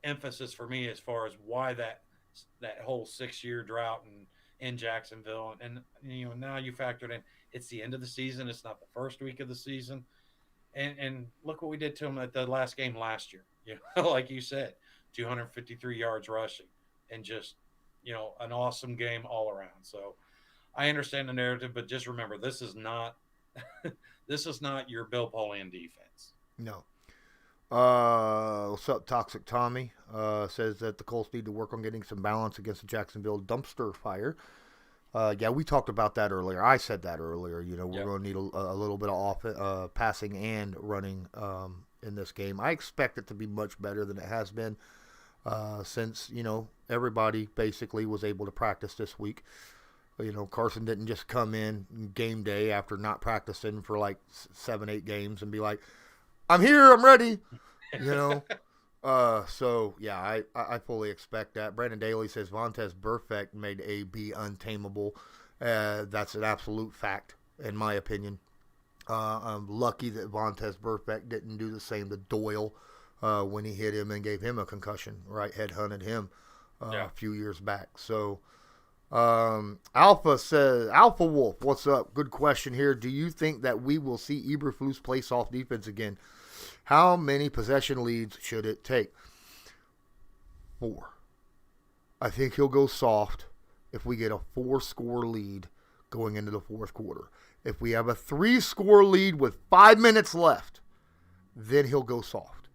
emphasis for me as far as why that whole 6-year drought in Jacksonville. And now you factored in it's the end of the season. It's not the first week of the season. And look what we did to them at the last game last year. Like you said, 253 yards rushing and just, an awesome game all around. So I understand the narrative, but just remember, this is not your Bill Polian defense. No. What's up, Toxic Tommy? Says that the Colts need to work on getting some balance against the Jacksonville dumpster fire. Yeah, we talked about that earlier. I said that earlier. We're going to need a little bit of passing and running in this game. I expect it to be much better than it has been since, everybody basically was able to practice this week. Carson didn't just come in game day after not practicing for like 7-8 games and be like, I'm here, I'm ready. So yeah, I fully expect that. Brandon Daly says Vontaze Burfict made AB untamable. That's an absolute fact, in my opinion. I'm lucky that Vontaze Burfict didn't do the same to Doyle when he hit him and gave him a concussion, right? Headhunted him a few years back. So Alpha says, Alpha Wolf, what's up? Good question here. Do you think that we will see Eberflus play soft defense again? How many possession leads should it take? 4. I think he'll go soft if we get a 4-score lead going into the fourth quarter. If we have a 3-score lead with 5 minutes left, then he'll go soft.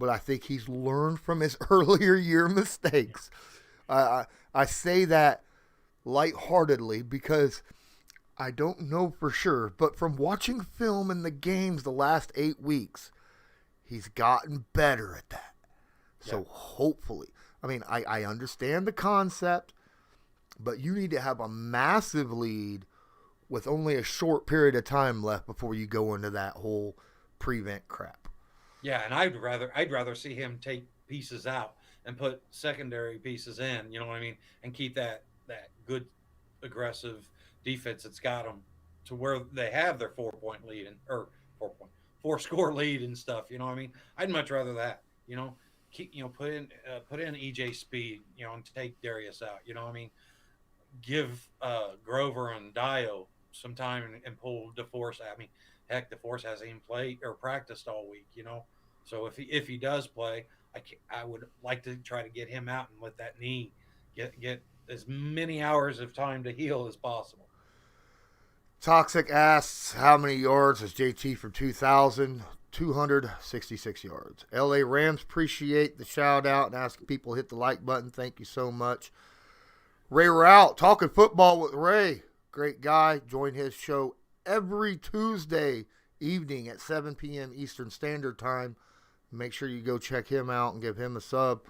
But I think he's learned from his earlier year mistakes. I say that lightheartedly because I don't know for sure, but from watching film in the games the last 8 weeks, he's gotten better at that. So hopefully, I mean, I understand the concept, but you need to have a massive lead with only a short period of time left before you go into that whole prevent crap. Yeah, and I'd rather see him take pieces out and put secondary pieces in, you know what I mean, and keep that good aggressive defense that's got them to where they have their 4-point lead or 4-score lead and stuff, you know what I mean? I'd much rather that, you know, put in EJ Speed, you know, and take Darius out, you know what I mean? Give Grover and Dio some time and pull DeForest. I mean, heck, DeForest hasn't even played or practiced all week, you know. So if he does play, I would like to try to get him out and let that knee get as many hours of time to heal as possible. Toxic asks, how many yards is JT from 2,000? 266 yards. LA Rams, appreciate the shout out and ask people to hit the like button. Thank you so much. Ray Rout, talking football with Ray. Great guy. Join his show every Tuesday evening at 7 p.m. Eastern Standard Time. Make sure you go check him out and give him a sub.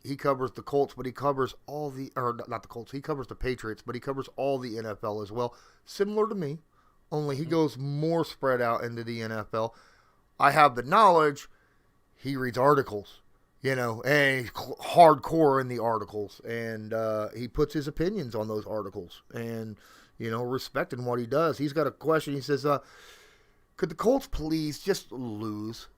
He covers the Colts, but he covers all the, or not the Colts, he covers the Patriots, but he covers all the NFL as well. Similar to me, only he goes more spread out into the NFL. I have the knowledge. He reads articles, you know, and he's hardcore in the articles, and he puts his opinions on those articles, and, you know, respecting what he does. He's got a question. He says, could the Colts please just lose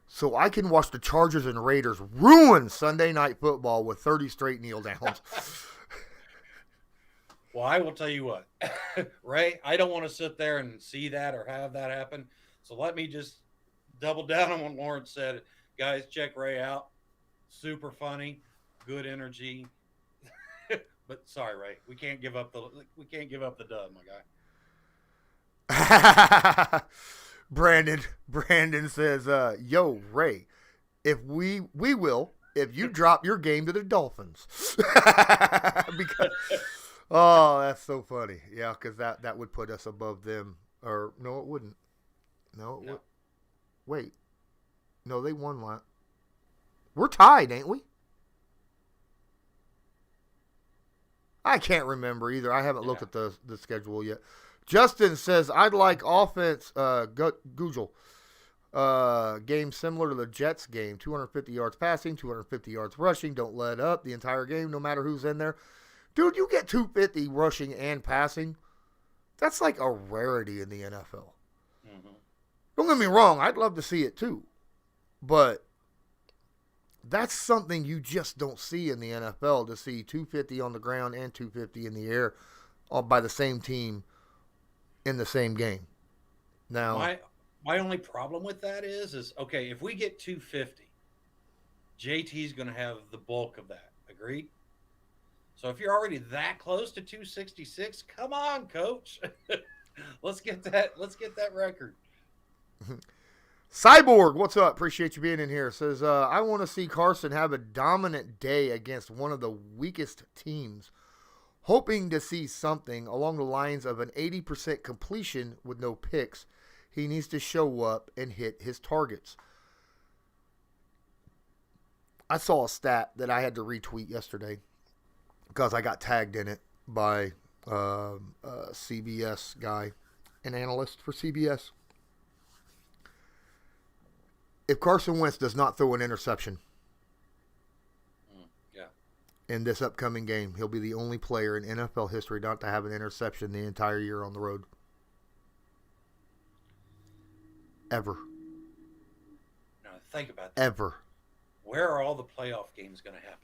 so I can watch the Chargers and Raiders ruin Sunday Night Football with 30 straight kneel downs? Well, I will tell you what, Ray, I don't want to sit there and see that or have that happen. So let me just double down on what Lawrence said. Guys, check Ray out. Super funny, good energy. But sorry, Ray, we can't give up the dub, my guy. Brandon says, yo, Ray, if we will, if you drop your game to the Dolphins. Because, oh, that's so funny. Yeah, because that would put us above them. Or, no, it wouldn't. No. Would. Wait. No, they won one. We're tied, ain't we? I can't remember either. I haven't looked at the schedule yet. Justin says, I'd like offense, Google, game similar to the Jets game. 250 yards passing, 250 yards rushing. Don't let up the entire game, no matter who's in there. Dude, you get 250 rushing and passing. That's like a rarity in the NFL. Mm-hmm. Don't get me wrong. I'd love to see it too. But that's something you just don't see in the NFL, to see 250 on the ground and 250 in the air all by the same team in the same game. Now, my only problem with that is okay, if we get 250, JT's going to have the bulk of that. Agreed? So if you're already that close to 266, come on, coach. Let's get that record. Cyborg, what's up? Appreciate you being in here. Says, I want to see Carson have a dominant day against one of the weakest teams. Hoping to see something along the lines of an 80% completion with no picks. He needs to show up and hit his targets. I saw a stat that I had to retweet yesterday because I got tagged in it by a CBS guy, an analyst for CBS. if Carson Wentz does not throw an interception Yeah. in this upcoming game, he'll be the only player in NFL history not to have an interception the entire year on the road. Ever. Now think about that. Ever. Where are all the playoff games going to happen?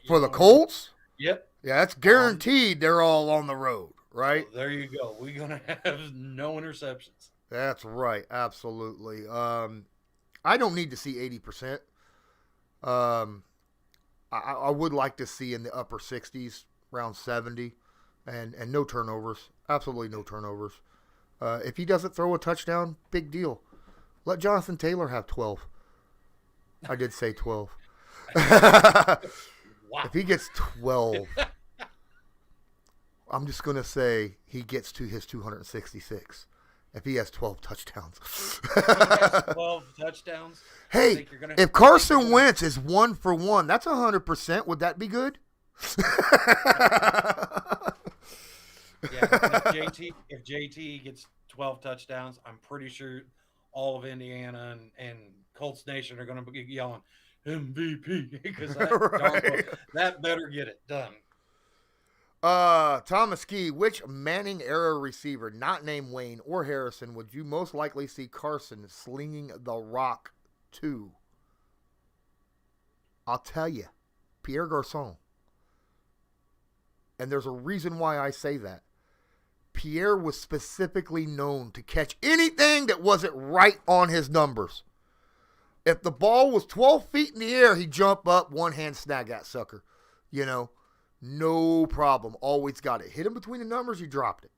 For the Colts? Yep. Yeah, that's guaranteed they're all on the road, right? So there you go. We're going to have no interceptions. That's right. Absolutely. I don't need to see 80%. I would like to see in the upper 60s, around 70, and no turnovers. Absolutely no turnovers. If he doesn't throw a touchdown, big deal. Let Jonathan Taylor have 12. I did say 12. Wow. If he gets 12, I'm just going to say he gets to his 266. If he has 12 touchdowns. 12 touchdowns. Hey, if Carson Wentz is 1 for 1, that's 100%. Would that be good? Yeah, if JT gets 12 touchdowns, I'm pretty sure all of Indiana and Colts Nation are going to be yelling MVP because that better get it done. Thomas Key, which Manning era receiver, not named Wayne or Harrison, would you most likely see Carson slinging the rock to? I'll tell you, Pierre Garçon. And there's a reason why I say that. Pierre was specifically known to catch anything that wasn't right on his numbers. If the ball was 12 feet in the air, he'd jump up, one hand snag that sucker. You know, no problem. Always got it. Hit him between the numbers, he dropped it.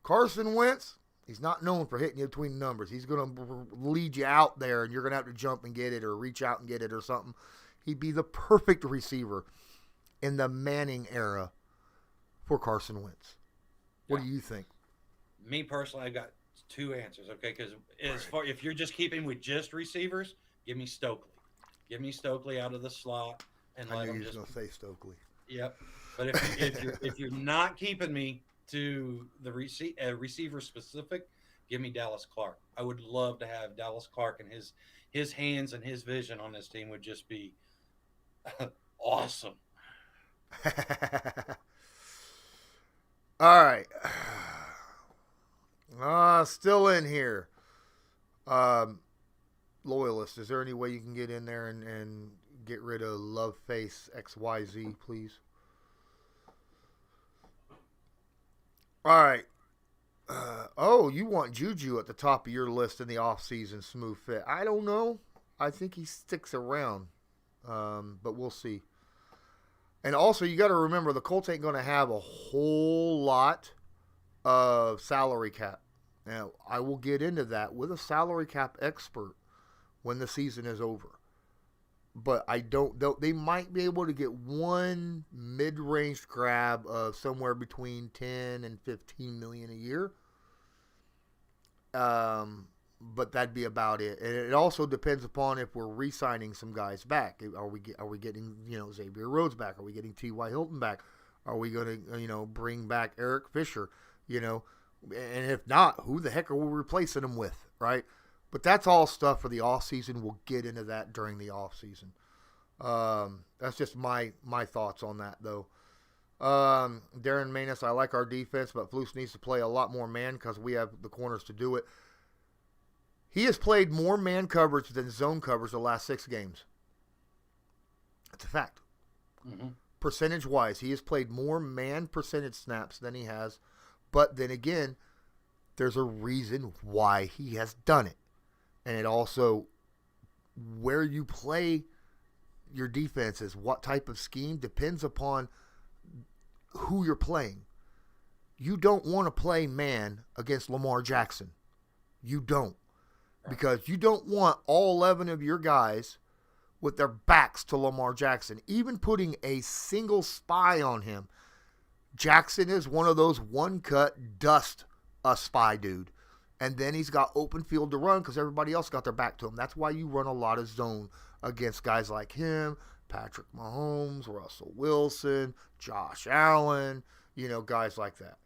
Carson Wentz, he's not known for hitting you between the numbers. He's going to lead you out there, and you're going to have to jump and get it or reach out and get it or something. He'd be the perfect receiver in the Manning era for Carson Wentz. What do you think? Me personally, I got two answers, okay? Because if you're just keeping with just receivers, give me Stokely. Give me Stokely out of the slot and I let knew him you was just. going to say Stokely. Yep. But if you're not keeping me to the receiver specific, give me Dallas Clark. I would love to have Dallas Clark, and his hands and his vision on this team would just be awesome. All right. Still in here. Loyalist, is there any way you can get in there and get rid of Love Face XYZ, please? All right. You want Juju at the top of your list in the offseason smooth fit. I don't know. I think he sticks around, but we'll see. And also, you got to remember, the Colts ain't going to have a whole lot of salary cap. Now, I will get into that with a salary cap expert when the season is over. But I don't know. They might be able to get one mid-range grab of somewhere between 10 and 15 million a year. But that'd be about it. And it also depends upon if we're re-signing some guys back. Are we getting Xavier Rhodes back? Are we getting T.Y. Hilton back? Are we going to bring back Eric Fisher? And if not, who the heck are we replacing them with, right? But that's all stuff for the offseason. We'll get into that during the offseason. That's just my thoughts on that, though. Darren Manus, I like our defense, but Flus needs to play a lot more man because we have the corners to do it. He has played more man coverage than zone coverage the last 6 games. That's a fact. Mm-hmm. Percentage-wise, he has played more man percentage snaps than he has. But then again, there's a reason why he has done it. And it also, where you play your defenses, what type of scheme, depends upon who you're playing. You don't want to play man against Lamar Jackson. You don't. Because you don't want all 11 of your guys with their backs to Lamar Jackson. Even putting a single spy on him. Jackson is one of those one-cut dust a spy dude. And then he's got open field to run because everybody else got their back to him. That's why you run a lot of zone against guys like him, Patrick Mahomes, Russell Wilson, Josh Allen, guys like that.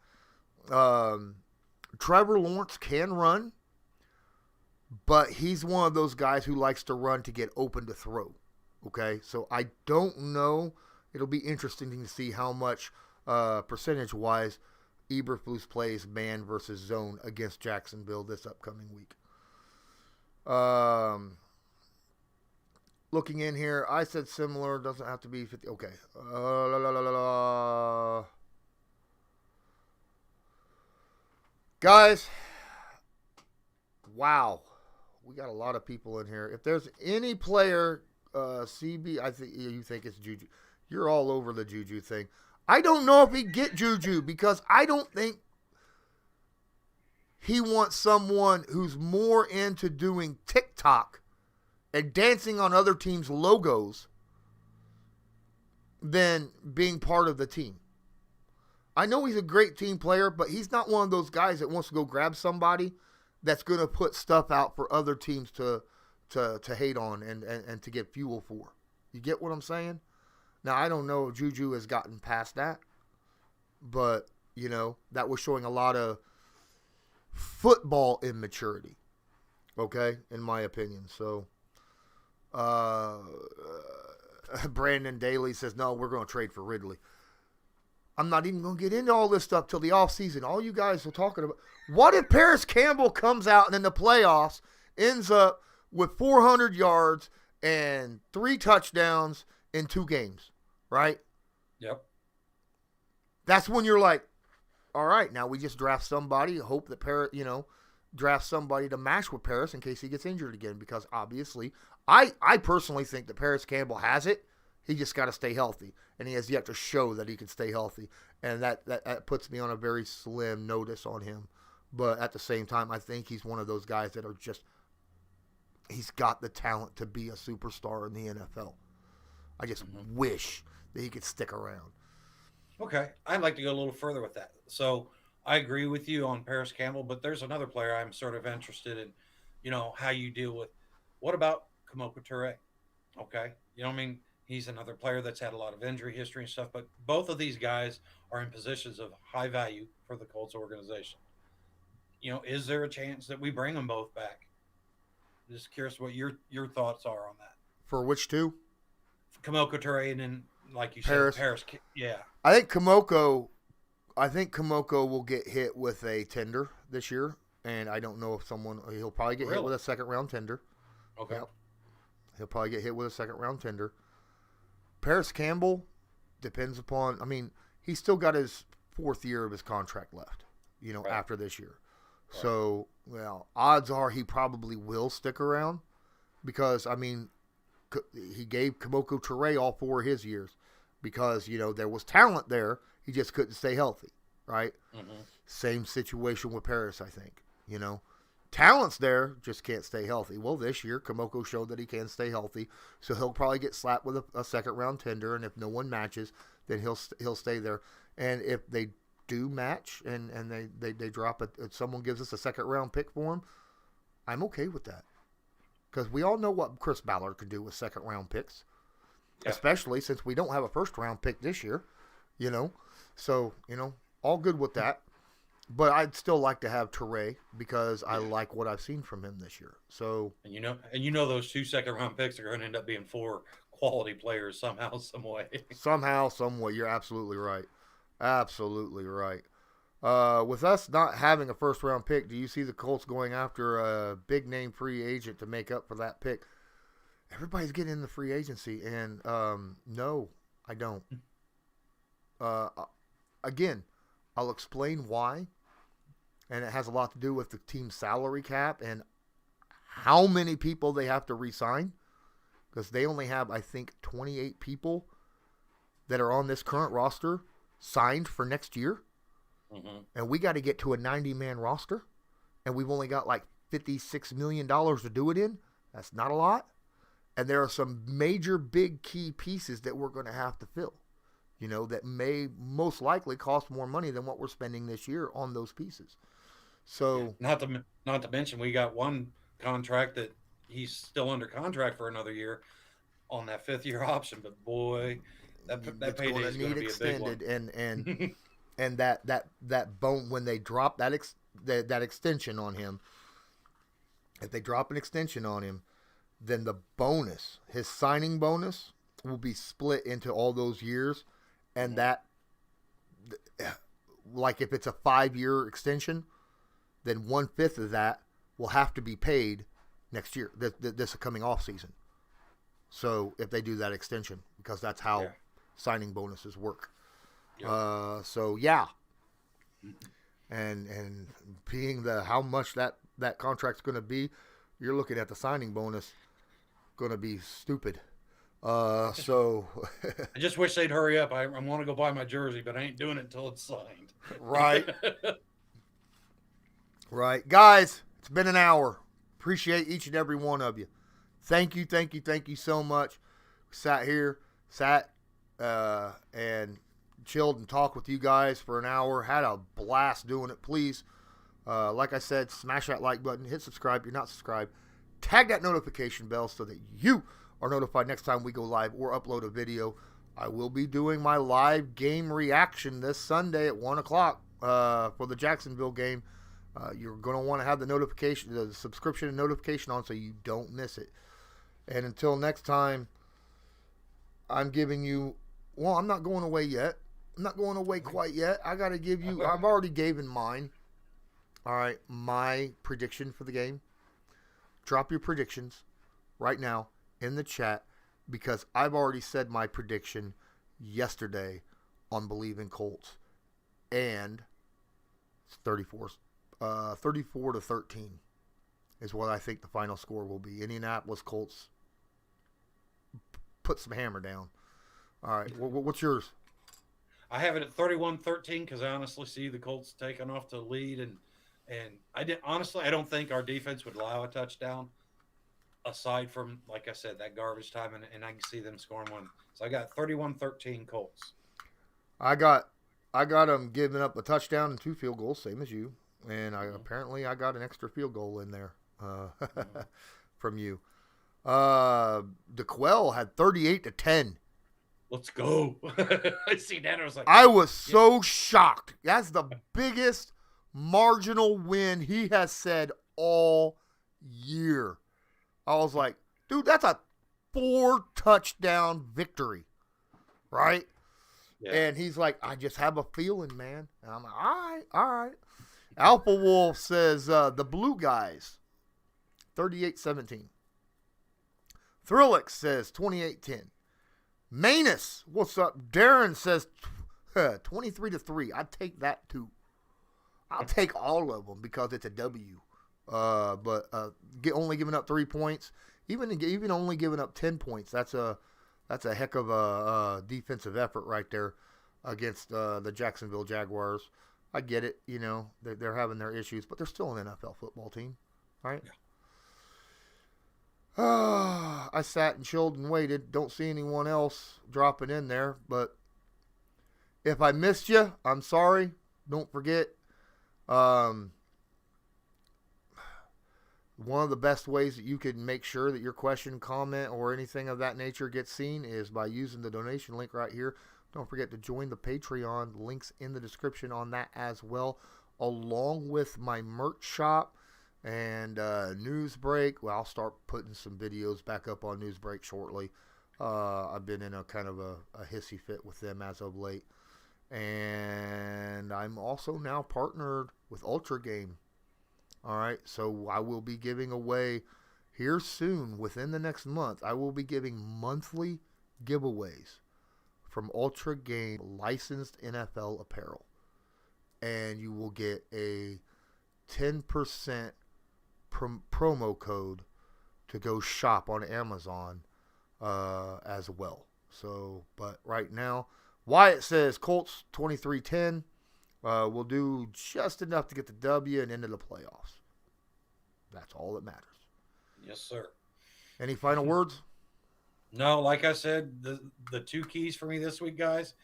Trevor Lawrence can run. but he's one of those guys who likes to run to get open to throw. Okay, so I don't know. It'll be interesting to see how much percentage-wise Eberflus plays man versus zone against Jacksonville this upcoming week. Looking in here, I said similar. Doesn't have to be 50. Okay. Guys, wow. We got a lot of people in here. If there's any player, CB, I think you think it's Juju. You're all over the Juju thing. I don't know if he'd get Juju because I don't think he wants someone who's more into doing TikTok and dancing on other teams' logos than being part of the team. I know he's a great team player, but he's not one of those guys that wants to go grab somebody that's going to put stuff out for other teams to hate on and to get fuel for. You get what I'm saying? Now, I don't know if Juju has gotten past that, but, that was showing a lot of football immaturity, okay, in my opinion. So, Brandon Daly says, no, we're going to trade for Ridley. I'm not even going to get into all this stuff till the offseason. All you guys are talking about. What if Paris Campbell comes out and in the playoffs ends up with 400 yards and 3 touchdowns in 2 games, right? Yep. That's when you're like, all right, now we just draft somebody, hope that Paris, draft somebody to match with Paris in case he gets injured again, because obviously I personally think that Paris Campbell has it. He just got to stay healthy, and he has yet to show that he can stay healthy, and that puts me on a very slim notice on him. But at the same time, I think he's one of those guys that are just – he's got the talent to be a superstar in the NFL. I just wish that he could stick around. Okay, I'd like to go a little further with that. So I agree with you on Paris Campbell, but there's another player I'm sort of interested in, how you deal with. What about Kamoko Toure? Okay, he's another player that's had a lot of injury history and stuff, but both of these guys are in positions of high value for the Colts organization. Is there a chance that we bring them both back? Just curious what your thoughts are on that. For which two? Kamoko Toure and then, like you Paris. said, Paris. Yeah. I think Kamoko will get hit with a tender this year, and I don't know if he'll probably get hit with a second-round tender. Okay. Yep. He'll probably get hit with a second-round tender. Paris Campbell depends upon – he's still got his 4th year of his contract left, right, after this year. Right. So, odds are he probably will stick around because, he gave Kamoko Toure all 4 of his years because, there was talent there. He just couldn't stay healthy, right? Mm-hmm. Same situation with Paris, I think. Talent's there, just can't stay healthy. Well, this year, Kamoko showed that he can stay healthy, so he'll probably get slapped with a second-round tender, and if no one matches, then he'll stay there. And if they do match and they drop it, if someone gives us a second-round pick for him, I'm okay with that. Because we all know what Chris Ballard could do with second-round picks, especially since we don't have a first-round pick this year, So, all good with that. But I'd still like to have Toure because I like what I've seen from him this year. So, and those 2 second-round picks are going to end up being 4 quality players somehow, some way. Somehow, some way. You're absolutely right. Absolutely right. With us not having a first-round pick, do you see the Colts going after a big-name free agent to make up for that pick? Everybody's getting in the free agency, and no, I don't. Again, I'll explain why, and it has a lot to do with the team's salary cap and how many people they have to re-sign, because they only have, I think, 28 people that are on this current roster signed for next year. Mm-hmm. And we got to get to a 90-man roster, and we've only got like $56 million to do it in. That's not a lot. And there are some major big key pieces that we're going to have to fill, that may most likely cost more money than what we're spending this year on those pieces. So not to mention we got one contract that he's still under contract for another year on that 5th-year option, but boy, that payday is going to be extended, a big one. And that bone when they drop that extension on him, If they drop an extension on him, then the bonus, his signing bonus, will be split into all those years. And that, like if it's a 5-year extension, then 1/5 of that will have to be paid next year, this coming off season. So if they do that extension, because that's how signing bonuses work. Yeah. And being how much that contract's going to be, you're looking at the signing bonus going to be stupid. So I just wish they'd hurry up. I want to go buy my jersey, but I ain't doing it until it's signed. Right. Right. Guys, it's been an hour. Appreciate each and every one of you. Thank you so much. Sat and chilled and talked with you guys for an hour. Had a blast doing it. Please, like I said, smash that like button. Hit subscribe if you're not subscribed. Tag that notification bell so that you are notified next time we go live or upload a video. I will be doing my live game reaction this Sunday at 1 o'clock for the Jacksonville game. You're going to want to have the subscription and notification on so you don't miss it. And until next time, I'm giving you, I'm not going away yet. I'm not going away quite yet. I got to give you, I've already given mine. All right, my prediction for the game. Drop your predictions right now in the chat because I've already said my prediction yesterday on Believe in Colts. And it's 34-13 is what I think the final score will be. Indianapolis Colts put some hammer down. All right, what's yours? I have it at 31-13 because I honestly see the Colts taking off the lead, and I don't think our defense would allow a touchdown aside from, like I said, that garbage time, and I can see them scoring one. So I got 31-13 Colts. I got them giving up a touchdown and 2 field goals, same as you. And apparently I got an extra field goal in there from you. DeQuell had 38-10. Let's go. I see that. I was so shocked. That's the biggest marginal win he has said all year. I was like, dude, that's a 4-touchdown victory, right? Yeah. And he's like, I just have a feeling, man. And I'm like, all right. Alpha Wolf says the Blue Guys, 38-17. Thrillix says 28-10. Manus, what's up? Darren says 23-3. I'd take that too. I'll take all of them because it's a W. But only giving up 3 points, even only giving up 10 points, that's a heck of a defensive effort right there against the Jacksonville Jaguars. I get it, they're having their issues, but they're still an NFL football team, right? Yeah. I sat and chilled and waited. Don't see anyone else dropping in there, but if I missed you, I'm sorry. Don't forget, one of the best ways that you can make sure that your question, comment, or anything of that nature gets seen is by using the donation link right here. Don't forget to join the Patreon. Links in the description on that as well, along with my merch shop and news break. Well, I'll start putting some videos back up on news break shortly. I've been in a kind of a hissy fit with them as of late. And I'm also now partnered with Ultra Game. All right, so I will be giving away here soon, within the next month, I will be giving monthly giveaways from Ultra Game licensed NFL apparel. And you will get a 10% promo code to go shop on Amazon as well. So, but right now, Wyatt says Colts 23-10. We'll do just enough to get the W and into the playoffs. That's all that matters. Yes, sir. Any final words? No, like I said, the 2 keys for me this week, guys.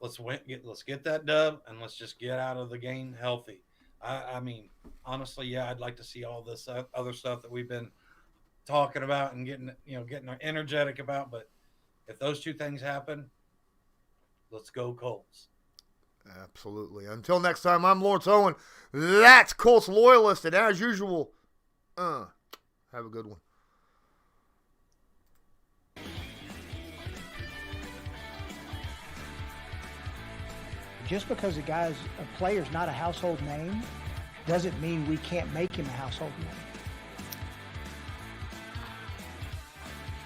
Let's get that dub and let's just get out of the game healthy. I mean, honestly, yeah, I'd like to see all this other stuff that we've been talking about and getting energetic about. But if those 2 things happen, let's go Colts. Absolutely. Until next time, I'm Lawrence Owen. That's Colts Loyalist. And as usual, Have a good one. Just because a player's not a household name doesn't mean we can't make him a household name.